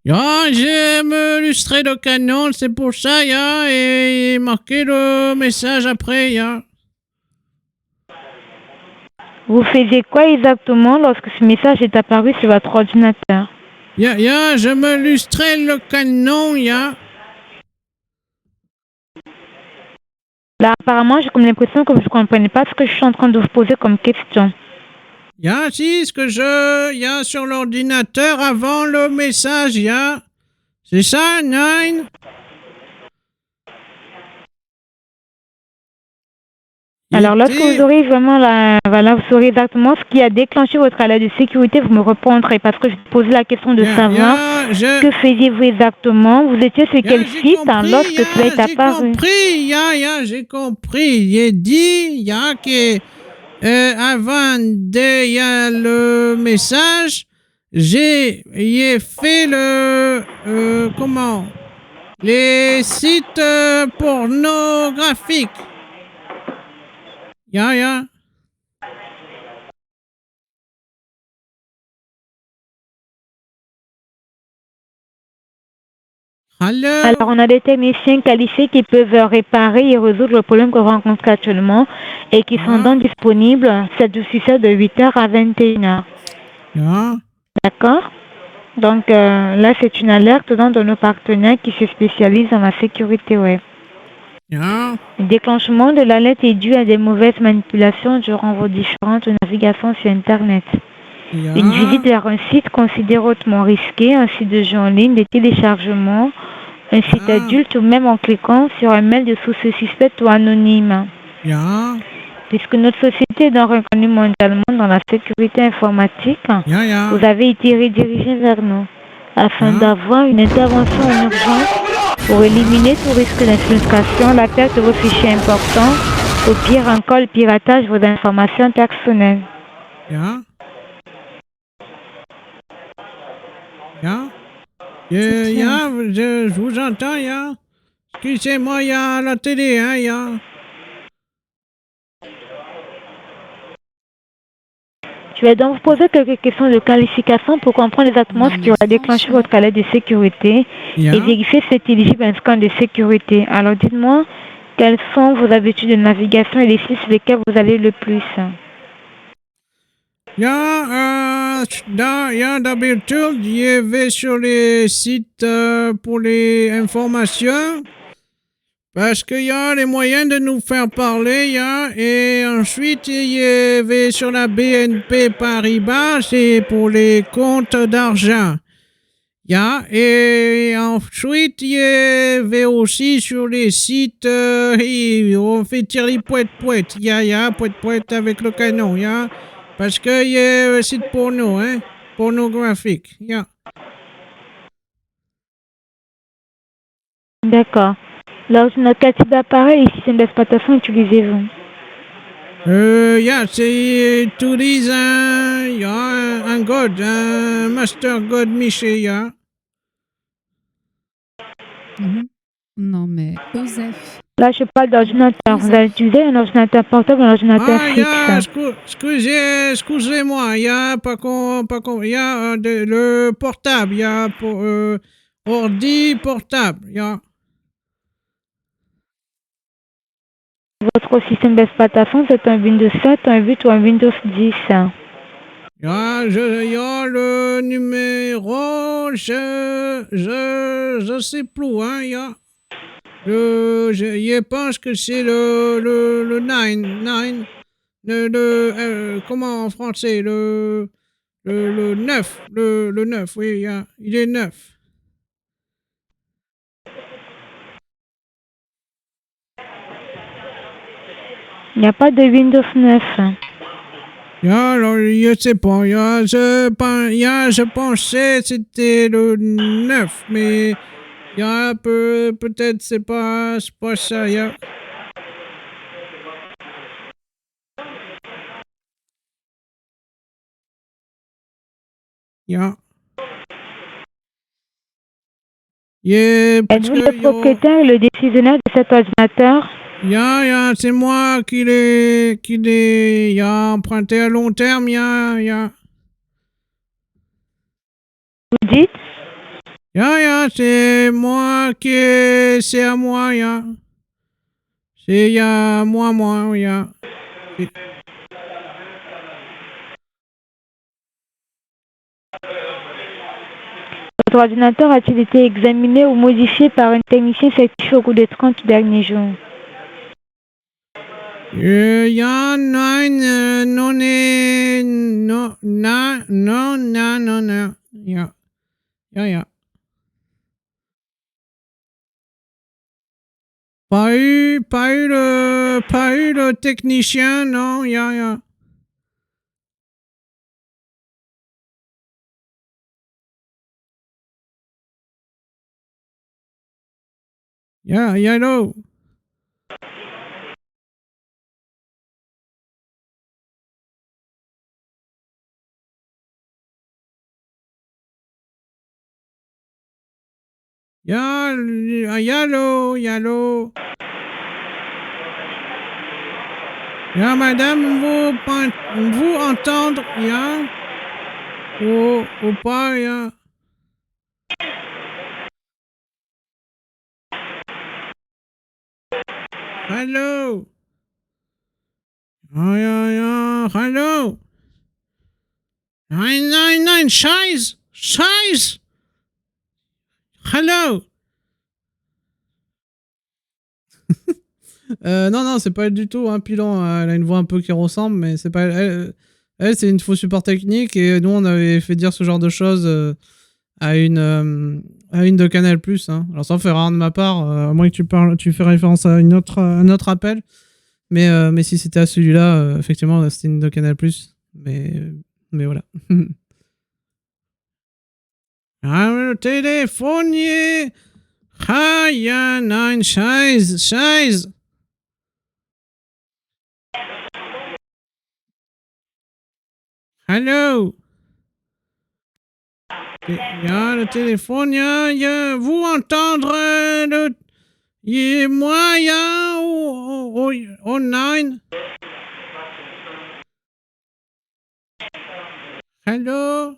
J'ai me lustré le canon, c'est pour ça, et marqué le message après, Vous faisiez quoi exactement lorsque ce message est apparu sur votre ordinateur? Je me lustrais le canon, Là, apparemment, j'ai comme l'impression que vous ne comprenez pas ce que je suis en train de vous poser comme question. Si, ce que sur l'ordinateur avant le message, C'est ça, Nine? Alors, lorsque vous aurez vraiment vous saurez exactement ce qui a déclenché votre alerte de sécurité, vous me répondrez parce que je vous posais la question de savoir que faisiez-vous exactement, vous étiez sur quel site lorsque cela est apparu. J'ai compris, j'ai dit, que avant le message, j'ai fait les sites pornographiques. Alors, on a des techniciens qualifiés qui peuvent réparer et résoudre le problème que vous rencontrez actuellement et qui sont donc disponibles 7 jours sur 7 de 8h à 21h. D'accord? Donc, là, c'est une alerte d'un de nos partenaires qui se spécialise dans la sécurité web. Ja. Le déclenchement de l'alerte est dû à des mauvaises manipulations durant vos différentes navigations sur Internet. Ja. Une visite vers un site considéré hautement risqué, un site de jeu en ligne, des téléchargements, un site adulte ou même en cliquant sur un mail de source suspecte ou anonyme. Ja. Puisque notre société est donc reconnue mondialement dans la sécurité informatique, Ja. vous avez été redirigé vers nous afin d'avoir une intervention en urgence pour éliminer tout risque d'infiltration, la perte de vos fichiers importants, au pire encore le piratage de vos informations personnelles. Ja. Ja. Je vous entends, ja. Excusez-moi, il y a la télé, hein, ja. Je vais donc vous poser quelques questions de qualification pour comprendre exactement ce qui aura déclenché votre alerte de sécurité et vérifier si c'est éligible à un scan de sécurité. Alors dites-moi, quelles sont vos habitudes de navigation et les sites sur lesquels vous allez le plus? D'habitude, je vais sur les sites pour les informations. Parce qu'il y a les moyens de nous faire parler, et ensuite, je vais sur la BNP Paribas, c'est pour les comptes d'argent. Et ensuite, je vais aussi sur les sites, on fait tirer poète-poète, poète-poète avec le canon, parce qu'il y a un site porno, pornographique, D'accord. L'ordinateur, quel type d'appareil et système d'exploitation utilisez-vous? C'est utilise un God, un Master God Miché, Non, mais Osef. Là, je parle d'ordinateur. Vous allez utiliser un ordinateur portable ou un ordinateur fixe? Excusez-moi, le portable, ordi portable, Votre système d'exploitation, c'est un Windows 7, un 8 ou un Windows 10? Le numéro, je sais plus, je pense que c'est le 9, comment en français, le 9, le 9, oui, il est 9. Il n'y a pas de Windows 9. Alors, je sais pas, je pensais que c'était le 9, mais peut-être c'est pas ça, Êtes-vous le propriétaire et le décisionnaire de cet ordinateur? C'est moi qui l'ai emprunté à long terme, Vous dites? C'est moi c'est à moi, C'est moi, Votre ordinateur a-t-il été examiné ou modifié par un technicien certifié au cours des 30 derniers jours? Pas eu le technicien, non, Hello. Yallo. Madame, vous entendre, ou pas, Hello. Hello. 999, Scheiß. Hello. Non, c'est pas elle du tout, hein, Pilon. Elle a une voix un peu qui ressemble, mais c'est pas elle. Elle, c'est une faux support technique, et nous, on avait fait dire ce genre de choses à une de Canal+. Hein. Alors, ça fait rare de ma part, à moins que tu fais référence à un autre appel. Mais si c'était à celui-là, effectivement, c'était une de Canal+. Mais voilà. Ah, Telefonier! Ah, ja, nein, Scheiß! Allô? Ja, le téléphone, ja, vous entendre moi, ja, oh, nein. Allô?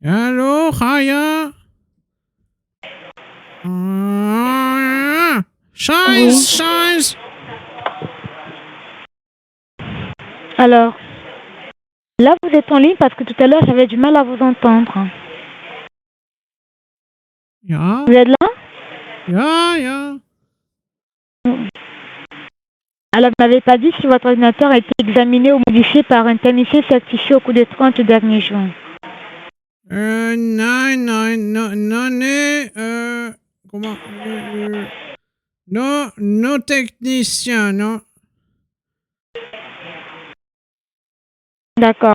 Allô, Raya? Scheiß! Alors, là, vous êtes en ligne parce que tout à l'heure, j'avais du mal à vous entendre. Ja. Vous êtes là? Ja. Alors, vous n'avez pas dit si votre ordinateur a été examiné ou modifié par un technicien certifié au cours des 30 derniers jours. Non, comment? Non, technicien, non. D'accord.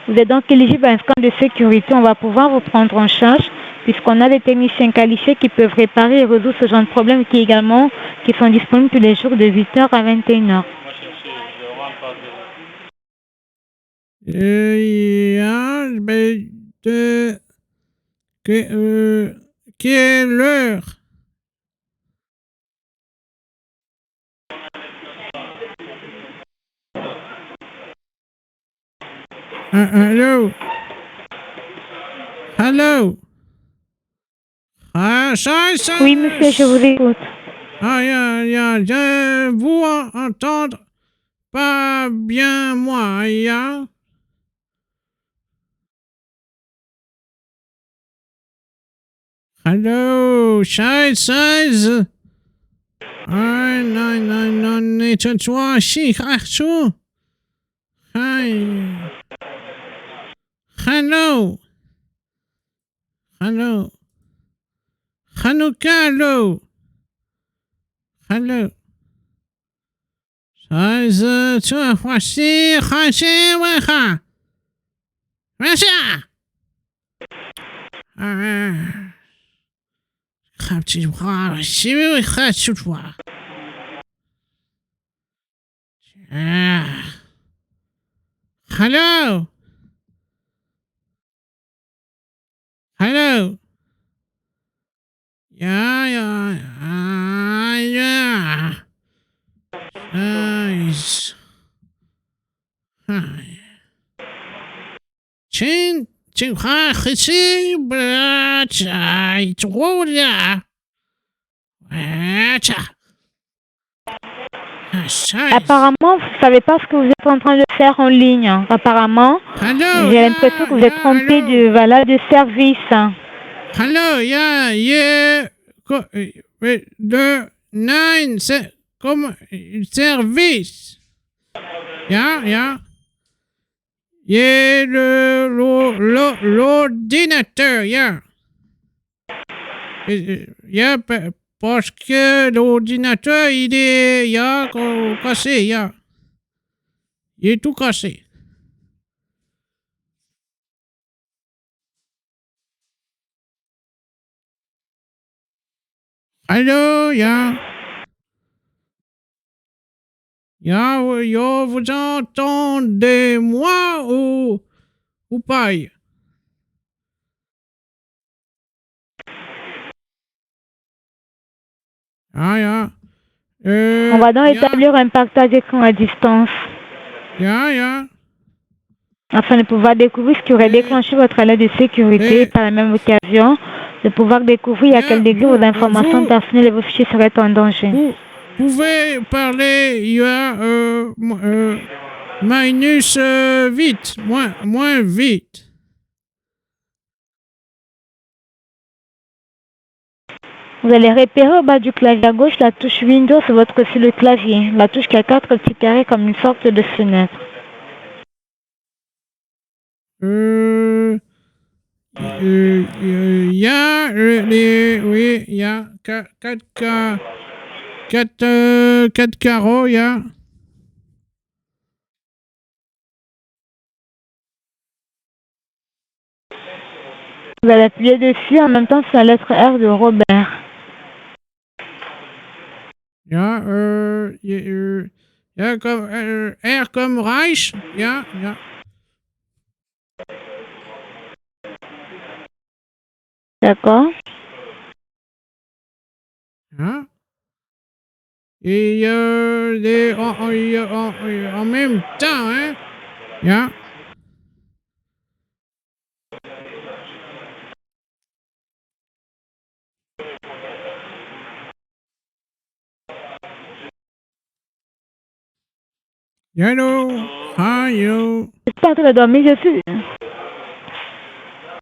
Vous êtes donc éligible à un scan de sécurité. On va pouvoir vous prendre en charge puisqu'on a des techniciens qualifiés qui peuvent réparer et résoudre ce genre de problème qui sont disponibles tous les jours de 8h à 21h. Quelle heure? Allô? Ah, ça. Oui, monsieur, je vous écoute. Ah, je vous entendre pas bien, moi, ya. Allô, Scheiße. Ah, non, nettoie, chic, Arthur. Hi. Hello. Hanouka, hello. Scheiße, tu voici, wecha. خبتي بخار شي خات شوفوا Hello. Yeah. Nice. Chin, خشي بلاچاي تقولها. Apparemment, vous ne savez pas ce que vous êtes en train de faire en ligne. Apparemment, j'ai l'impression que vous êtes trompé de service. Hello, de 9, c'est comme service. Yeah. L'ordinateur, parce que l'ordinateur, il est, cassé, il est tout cassé. Allô, vous entendez moi ou pas? On va donc établir un partage d'écran à distance. Afin de pouvoir découvrir ce qui aurait déclenché votre alerte de sécurité, par la même occasion, de pouvoir découvrir à quel degré vos informations personnelles et vos fichiers seraient en danger. Vous pouvez parler, Minus vite. Moins vite. Vous allez repérer au bas du clavier à gauche la touche Windows, c'est le clavier. La touche qui a 4 petits carrés comme une sorte de fenêtre. Il y a oui, il y a 4 carreaux, il y a. Vous allez appuyer dessus en même temps sur la lettre R de Robert. Il y a comme R comme Reich, il y a. D'accord. Hein? Et il y a des en même temps, hein? Yeah. Hello, how are you? J'espère que tu as dormi dessus.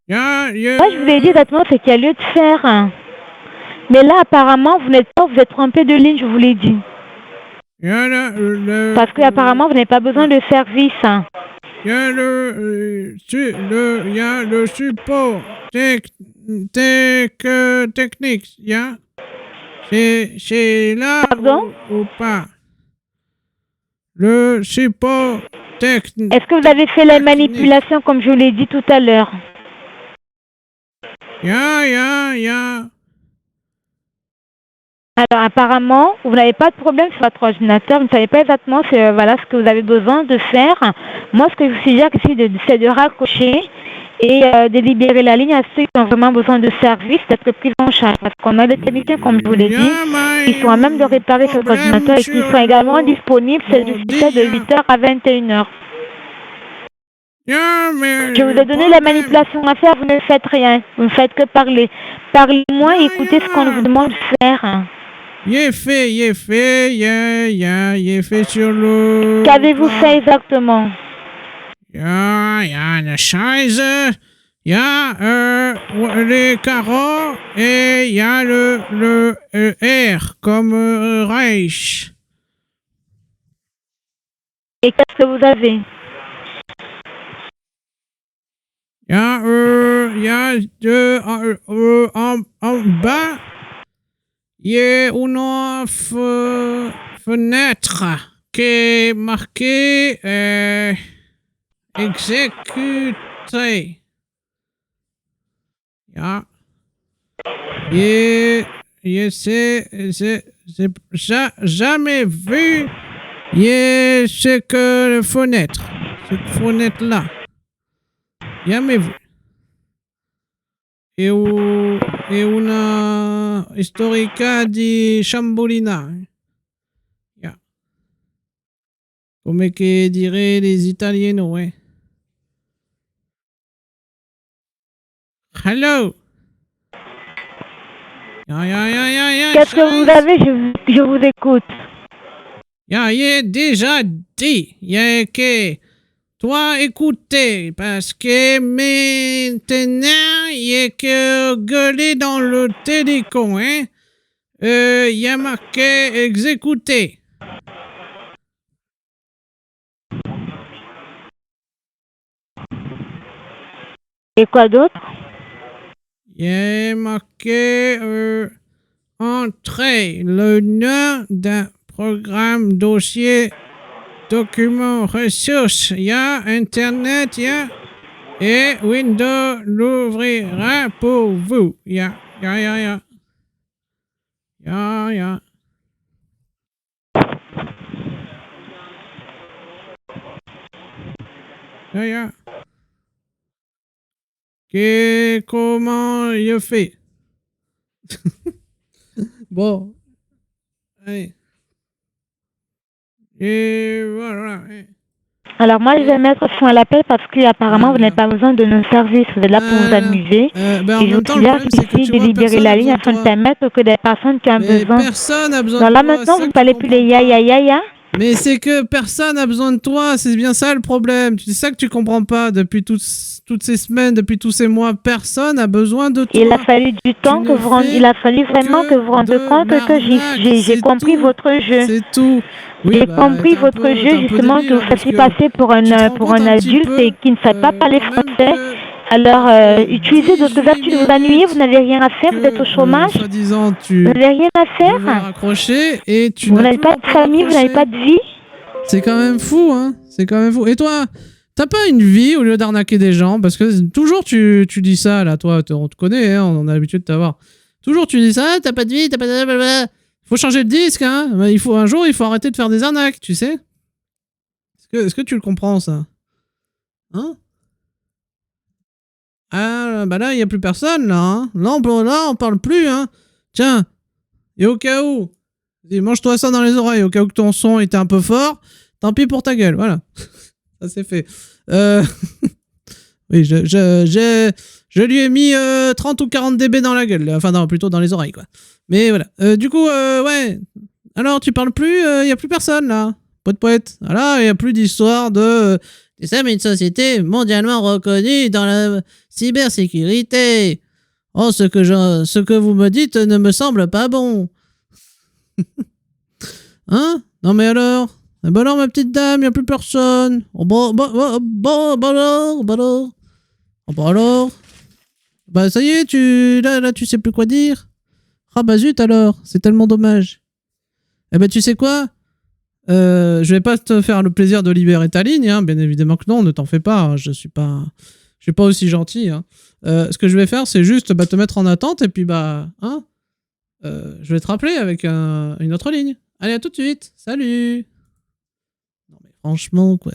Yeah. Moi, je vous ai dit exactement ce qu'il y a lieu de faire. Mais là, apparemment, vous n'êtes pas, vous êtes trompé de ligne, je vous l'ai dit. Parce que apparemment, vous n'avez pas besoin de service. Il y a le support technique, il y a. C'est là. Pardon? Ou pas? Le support technique. Est-ce que vous avez fait la manipulation comme je vous l'ai dit tout à l'heure? Yeah. Alors apparemment, vous n'avez pas de problème sur votre ordinateur, vous ne savez pas exactement ce que vous avez besoin de faire. Moi, ce que je vous suggère ici, c'est de raccrocher et de libérer la ligne à ceux qui ont vraiment besoin de service, d'être pris en charge. Parce qu'on a des techniciens, comme je vous l'ai dit, qui sont à même de réparer votre ordinateur et qui sont également disponibles, c'est de 8h à 21h. Je vous ai donné la manipulation à faire, vous ne faites rien, vous ne faites que parler. Parlez-moi et écoutez ce qu'on vous demande de faire. Il est fait sur le... Qu'avez-vous fait exactement? Il y a la chaise, il y a les carreaux et il y a le R comme Reich. Et qu'est-ce que vous avez? Il y a en bas, il y a une fenêtre qui est marquée exécuter. Yeah. Et c'est jamais vu ce que la fenêtre, cette fenêtre-là. Jamais vu. Et una storica di Chambolina. Yeah. Come che diraient les Italiens, ouais. Hello. Qu'est-ce que vous avez? Je vous écoute. Il est déjà dit. Il y a que toi écouter parce que maintenant il y a que gueuler dans le télécom, hein. Il y a marqué exécuter. Et quoi d'autre? Il y a marqué entrer le nom d'un programme, dossier, document, ressources. Il y a Internet, il y a et Windows l'ouvrira pour vous. Ya. Comment il fait? Bon. Allez. Et voilà. Alors moi, je vais mettre fin à l'appel parce qu'apparemment, vous n'avez pas besoin de nos services. Vous êtes là pour vous amuser. En et même temps, le problème, c'est que ici tu de vois, libérer la ligne afin de permettre que des personnes qui ont besoin... Personne n'a besoin Donc là, de toi, maintenant, ça vous ne que parlez tu plus des ya. Mais c'est que personne n'a besoin de toi, c'est bien ça le problème. C'est ça que tu comprends pas depuis toutes ces semaines, depuis tous ces mois. Personne n'a besoin de toi. Il a fallu du temps il a fallu vraiment que vous vous rendiez compte que j'ai compris votre jeu. C'est tout. J'ai compris votre jeu, justement, que vous fassiez passer pour un adulte et qui ne savait pas parler français. Alors, utilisez d'autres vertus de vous ennuyer, vous n'avez rien à faire, vous êtes au chômage. Soi-disant, vous n'avez rien à faire. Raccrocher et vous n'avez pas de famille, vous n'avez pas de vie. C'est quand même fou, hein. C'est quand même fou. Et toi, t'as pas une vie au lieu d'arnaquer des gens? Parce que toujours tu dis ça, là, toi, on te connaît, hein, on a l'habitude de t'avoir. Toujours tu dis ça, t'as pas de vie, t'as pas de... Faut changer de disque, hein. Un jour, il faut arrêter de faire des arnaques, tu sais. Est-ce que tu le comprends, ça? Hein? Ah, bah là, il n'y a plus personne, là. Hein. Là, on parle plus, hein. Tiens, et au cas où, mange-toi ça dans les oreilles, au cas où que ton son était un peu fort, tant pis pour ta gueule, voilà. Ça, c'est fait. Oui, je lui ai mis 30 ou 40 dB dans la gueule. Enfin, non, plutôt dans les oreilles, quoi. Mais voilà. Du coup, ouais. Alors, tu parles plus, il n'y a plus personne, là. Poète. Voilà, il n'y a plus d'histoire de... Nous sommes une société mondialement reconnue dans la cybersécurité. Oh, ce que vous me dites ne me semble pas bon. Hein? Non mais alors? Eh ben alors, ma petite dame, il n'y a plus personne. Oh, alors? Bah ça y est, là, tu sais plus quoi dire. Ah bah zut alors, c'est tellement dommage. Eh ben tu sais quoi? Je vais pas te faire le plaisir de libérer ta ligne, hein, bien évidemment que non, ne t'en fais pas, hein, je suis pas aussi gentil. Hein. Ce que je vais faire, c'est juste te mettre en attente et puis je vais te rappeler avec une autre ligne. Allez, à tout de suite, salut. Non mais franchement, quoi.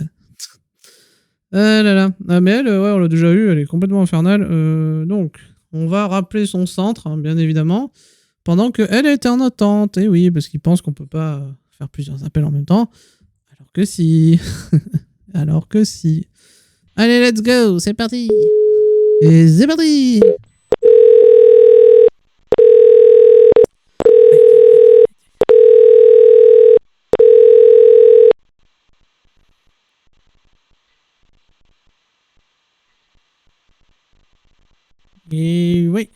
Mais elle, ouais, on l'a déjà eu, elle est complètement infernale. Donc, on va rappeler son centre, hein, bien évidemment, pendant qu'elle était en attente. Et oui, parce qu'il pense qu'on peut pas... faire plusieurs appels en même temps, alors que si. Allez, let's go, c'est parti. Et c'est parti. Et oui.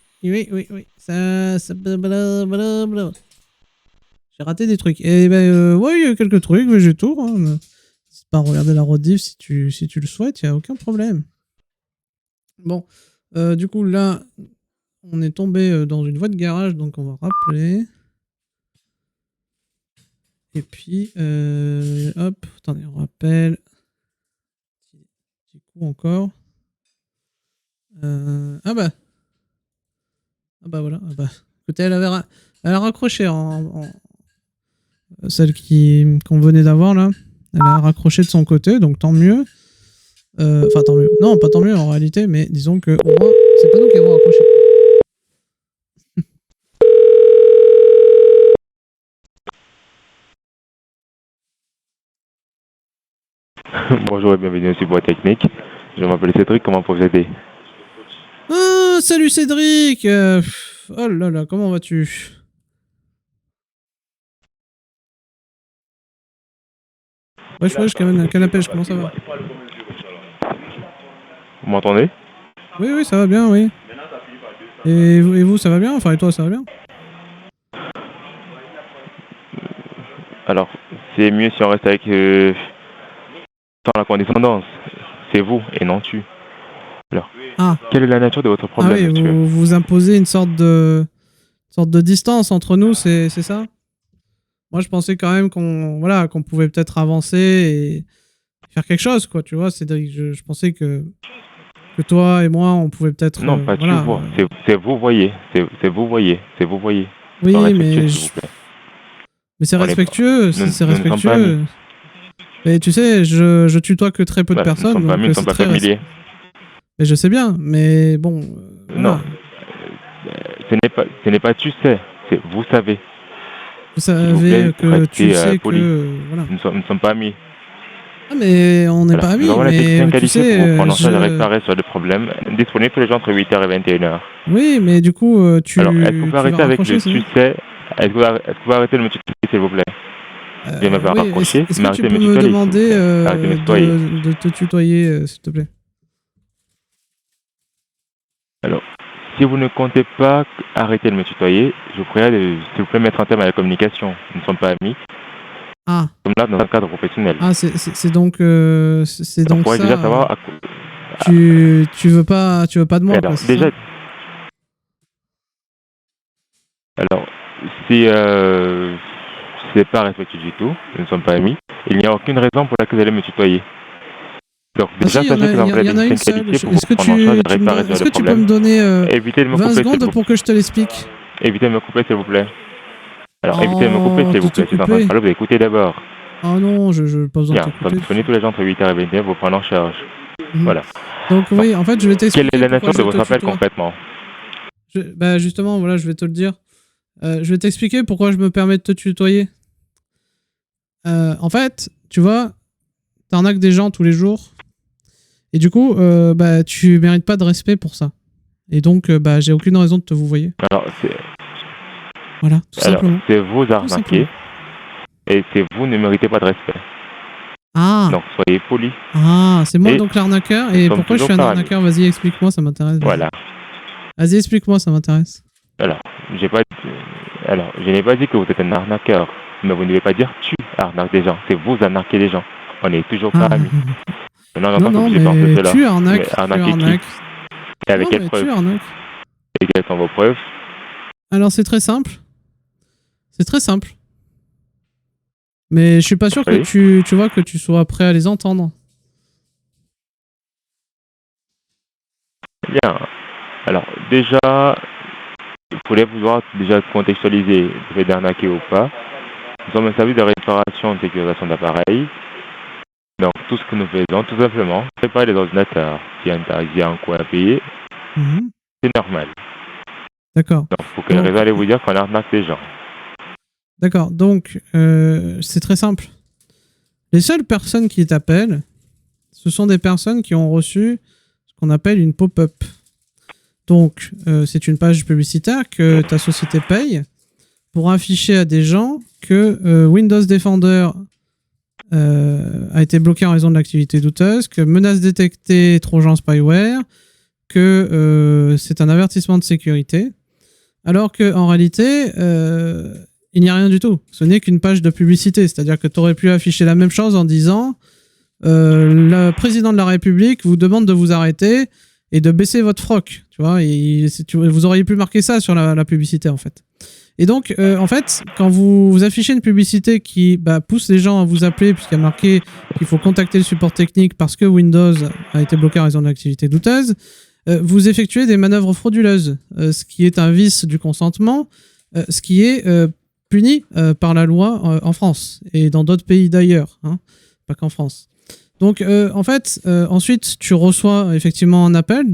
Ça blablabla. J'ai raté des trucs. Et ben, ouais, il y a quelques trucs végétaux. Hein. N'hésite pas à regarder la rediff si tu le souhaites, il n'y a aucun problème. Bon, du coup, là, on est tombé dans une voie de garage, donc on va rappeler. Et puis, hop, attendez, on rappelle. Petit coup encore. Ah bah voilà. Ah bah. Écoutez, elle a raccroché celle qu'on venait d'avoir là. Elle a raccroché de son côté, donc tant mieux. Enfin, tant mieux. Non, pas tant mieux en réalité, mais disons que au moins, c'est pas nous qui avons raccroché. Bonjour et bienvenue au support technique. Je m'appelle Cédric, comment peux-je vous aider? Ah, salut Cédric. Oh là là, comment vas-tu? Wesh, canapèche, comment ça va? Vous m'entendez? Oui, ça va bien, oui. Et vous, ça va bien? Enfin, et toi, ça va bien? Alors, c'est mieux si on reste avec sans la condescendance. C'est vous et non tu. Alors, quelle est la nature de votre problème, oui, monsieur? Vous imposez une sorte de distance entre nous, c'est ça? Moi, je pensais quand même qu'on pouvait peut-être avancer et faire quelque chose, quoi, tu vois. C'est-à-dire que je pensais que toi et moi, on pouvait peut-être... Non, pas tu vois. C'est vous voyez. C'est vous voyez. Oui, mais... Mais c'est respectueux. C'est respectueux. Mais tu sais, je tutoie que très peu de personnes. Nous ne sommes pas familiers. Mais je sais bien, mais bon... non. Ce n'est pas tu sais, c'est vous savez. Vous savez que tu sais poli. que... Voilà. Nous ne sommes pas amis. Ah, mais on n'est pas amis, nous avons la mais technicien tu qualifiée sais... pour prendre en charge et réparer sur le problème, disponible tous les jours entre 8h et 21h. Oui, mais du coup, tu... Alors, est-ce que vous pouvez arrêter avec le tu sais? Est-ce que vous pouvez arrêter de me tutoyer, s'il vous plaît? Je vais me faire Oui, raccrocher, est-ce mais que tu arrêtez de peux me me tutoyer. demander Arrêtez de me tutoyer. de te tutoyer, s'il te plaît? Alors, si vous ne comptez pas arrêter de me tutoyer, je vous prierai de, s'il vous plaît, mettre un terme à la communication. Nous ne sommes pas amis. Ah. Nous sommes là dans un cadre professionnel. Ah, c'est donc c'est On donc pourrait ça. déjà savoir Tu veux pas de moi, alors, quoi, c'est déjà, ça? alors, si c'est pas respectueux du tout, nous ne sommes pas amis, il n'y a aucune raison pour laquelle vous allez me tutoyer. Donc, Ah déjà, si, sachez que ça il y en a une une seule. qualité pour Est-ce que vous prendre en charge et tu réparer est-ce le que tu peux problème. me donner Évitez de me 20 couper, s'il secondes vous pour que je te l'explique? Évitez de me couper, s'il vous plaît. Alors, évitez de me couper, Oh, s'il vous de te plaît. Si vous êtes en train de couper? parler, vous écoutez d'abord. Ah non, je pas besoin de Bien, nous t'écouter. sommes disponibles tous les jours entre 8h et 21h pour prendre en charge. Voilà. Donc oui, en fait, je vais Quelle t'expliquer est la pourquoi nature de je te votre appel tutoie. concrètement? Bah justement, voilà, je vais te le dire. Je vais t'expliquer pourquoi je me permets de te tutoyer. En fait, tu vois, t'arnaques des gens tous les jours. Et du coup, bah, tu mérites pas de respect pour ça. Et donc, bah, j'ai aucune raison de te vouvoyer. Alors, Voilà, tout simplement. c'est vous Tout arnaquer. simplement. Et c'est vous ne méritez pas de respect. Ah. Donc, soyez poli. Ah, c'est moi Et donc l'arnaqueur. nous Et sommes pourquoi je suis un toujours pas arnaqueur? Vas-y, explique-moi, ça m'intéresse. Vas-y. Voilà. Vas-y, explique-moi, ça m'intéresse. Alors, je n'ai pas dit que vous êtes un arnaqueur. Mais vous ne devez pas dire tu arnaques des gens. C'est vous arnaquer des gens. On n'est toujours pas amis. Maintenant, Non, j'ai pensé mais cela. tu arnaques. Mais Tu arnaquer qui? arnaques. Et avec Non, quelles mais preuves? tu arnaques. Et quelles sont vos preuves? Alors, c'est très simple. C'est très simple. Mais je suis pas sûr que tu vois que tu sois prêt à les entendre. Bien. Alors, déjà, il faudrait pouvoir déjà contextualiser le fait d'arnaquer ou pas. Nous sommes un service de réparation et de sécurisation d'appareils. Donc, tout ce que nous faisons, tout simplement, réparer les ordinateurs. S'il y a un tarif, il y a un coût à payer, c'est normal. D'accord. Donc, pour quelle raison allez-vous dire qu'on arnaque des gens? D'accord, donc c'est très simple. Les seules personnes qui t'appellent, ce sont des personnes qui ont reçu ce qu'on appelle une pop-up. Donc, c'est une page publicitaire que ta société paye pour afficher à des gens que Windows Defender a été bloqué en raison de l'activité douteuse, que menace détectée, trojan spyware, que c'est un avertissement de sécurité, alors qu'en réalité, il n'y a rien du tout. Ce n'est qu'une page de publicité, c'est-à-dire que tu aurais pu afficher la même chose en disant le président de la République vous demande de vous arrêter et de baisser votre froc, tu vois, et vous auriez pu marquer ça sur la publicité, en fait. Et donc, en fait, quand vous affichez une publicité qui pousse les gens à vous appeler, puisqu'il y a marqué qu'il faut contacter le support technique parce que Windows a été bloqué en raison de l'activité douteuse, vous effectuez des manœuvres frauduleuses, ce qui est un vice du consentement, ce qui est puni par la loi en France et dans d'autres pays d'ailleurs, hein, pas qu'en France. Donc, en fait, ensuite, tu reçois effectivement un appel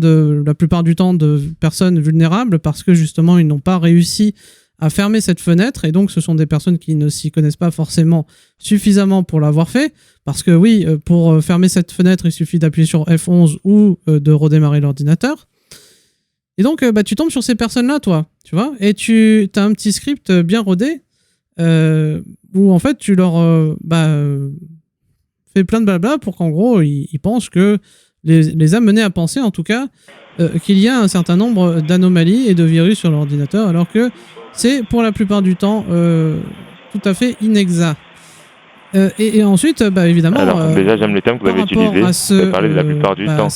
la plupart du temps de personnes vulnérables parce que justement, ils n'ont pas réussi à fermer cette fenêtre, et donc ce sont des personnes qui ne s'y connaissent pas forcément suffisamment pour l'avoir fait, parce que oui, pour fermer cette fenêtre, il suffit d'appuyer sur F11 ou de redémarrer l'ordinateur. Et donc, tu tombes sur ces personnes-là, toi, tu vois, et tu as un petit script bien rodé, où en fait, tu leur fais plein de blabla pour qu'en gros, ils pensent que les a menés à penser, en tout cas, qu'il y a un certain nombre d'anomalies et de virus sur l'ordinateur, alors que c'est pour la plupart du temps tout à fait inexact. Et ensuite, évidemment... Alors, déjà, j'aime le terme que vous avez utilisé, de parler de la plupart du temps.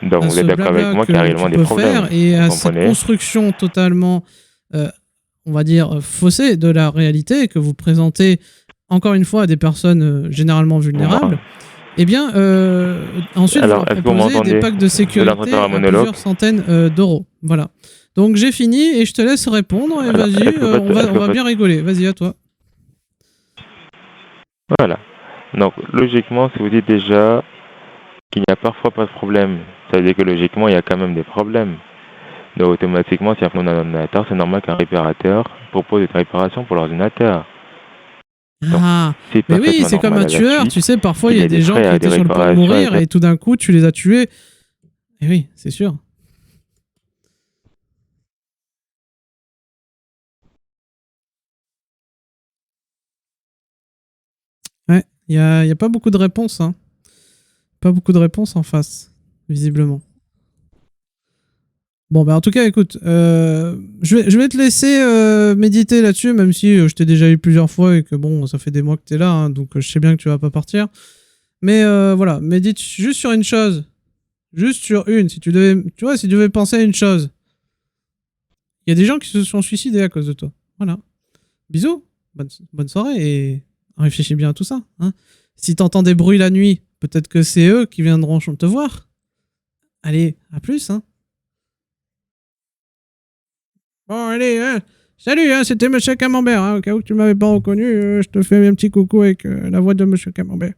Donc, vous êtes d'accord avec moi qu'il y a réellement des problèmes. Et à cette construction totalement, on va dire, faussée de la réalité que vous présentez, encore une fois, à des personnes généralement vulnérables, eh bien, ensuite, vous leur proposez des packs de sécurité à plusieurs centaines d'euros. Voilà. Donc, j'ai fini et je te laisse répondre. Et vas-y, on va bien rigoler. Vas-y, à toi. Voilà. Donc, logiquement, si vous dites déjà qu'il n'y a parfois pas de problème, ça veut dire que logiquement, il y a quand même des problèmes. Donc, automatiquement, si on a un ordinateur, c'est normal qu'un réparateur propose une réparation pour l'ordinateur. Ah, mais oui, c'est comme un tueur, tu sais, parfois il y a des gens qui étaient sur le point de mourir et tout d'un coup tu les as tués. Et oui, c'est sûr. Il y a pas beaucoup de réponses, hein. Pas beaucoup de réponses en face, visiblement. Bon, bah en tout cas, écoute, je vais te laisser méditer là-dessus, même si je t'ai déjà eu plusieurs fois et que bon, ça fait des mois que t'es là, hein, donc je sais bien que tu vas pas partir. Mais voilà, médite juste sur une chose. Juste sur une. Si tu devais penser à une chose. Il y a des gens qui se sont suicidés à cause de toi. Voilà. Bisous. Bonne soirée et réfléchis bien à tout ça. Hein. Si t'entends des bruits la nuit, peut-être que c'est eux qui viendront te voir. Allez, à plus, hein. Bon, allez, hein. Salut, hein, c'était Monsieur Camembert. Hein, au cas où tu m'avais pas reconnu, je te fais un petit coucou avec la voix de Monsieur Camembert.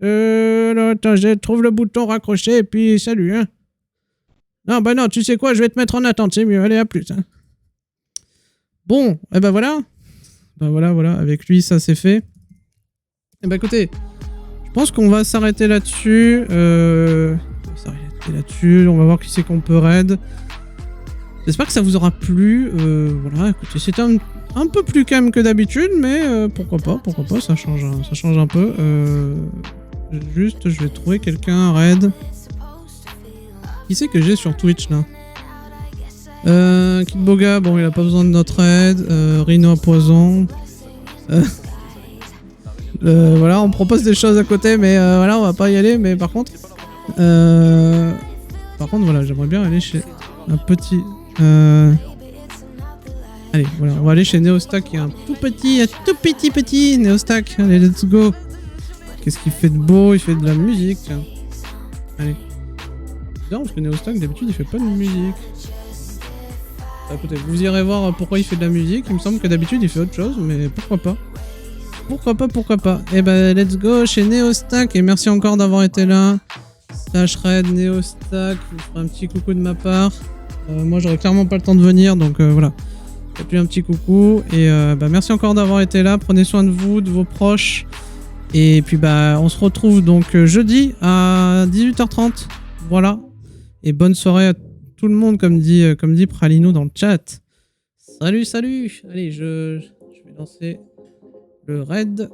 Alors, attends, je trouve le bouton raccroché et puis salut, hein. Non, bah non, tu sais quoi, je vais te mettre en attente, c'est mieux. Allez, à plus, hein. Bon, et ben voilà. Ben voilà, avec lui, ça c'est fait. Et ben écoutez, je pense qu'on va s'arrêter là-dessus. On va voir qui c'est qu'on peut raid. J'espère que ça vous aura plu. Voilà, écoutez, c'était un peu plus calme que d'habitude, mais pourquoi pas, ça change un peu. Juste, je vais trouver quelqu'un raid. Qui c'est que j'ai sur Twitch là? Kid Boga, bon, il a pas besoin de notre aide. Rhino à poison. Voilà, on propose des choses à côté, mais voilà, on va pas y aller. Mais par contre, voilà, j'aimerais bien aller chez un petit. Allez, voilà, on va aller chez Neostack, qui est un tout petit Neostack. Allez, let's go. Qu'est-ce qu'il fait de beau? Il fait de la musique, tiens. Allez. C'est parce que Neostack, d'habitude, il fait pas de musique. Bah, écoutez, vous irez voir pourquoi il fait de la musique. Il me semble que d'habitude, il fait autre chose, mais pourquoi pas. Pourquoi pas. Et bah, let's go chez Neostack. Et merci encore d'avoir été là. /red Neostack. Je vous ferai un petit coucou de ma part. Moi, j'aurais clairement pas le temps de venir, donc voilà. Faites-lui un petit coucou. Et bah, merci encore d'avoir été là. Prenez soin de vous, de vos proches. Et puis, bah, on se retrouve donc jeudi à 18h30. Voilà. Et bonne soirée à tout le monde, comme dit Pralino dans le chat. Salut. Allez, je vais lancer le raid.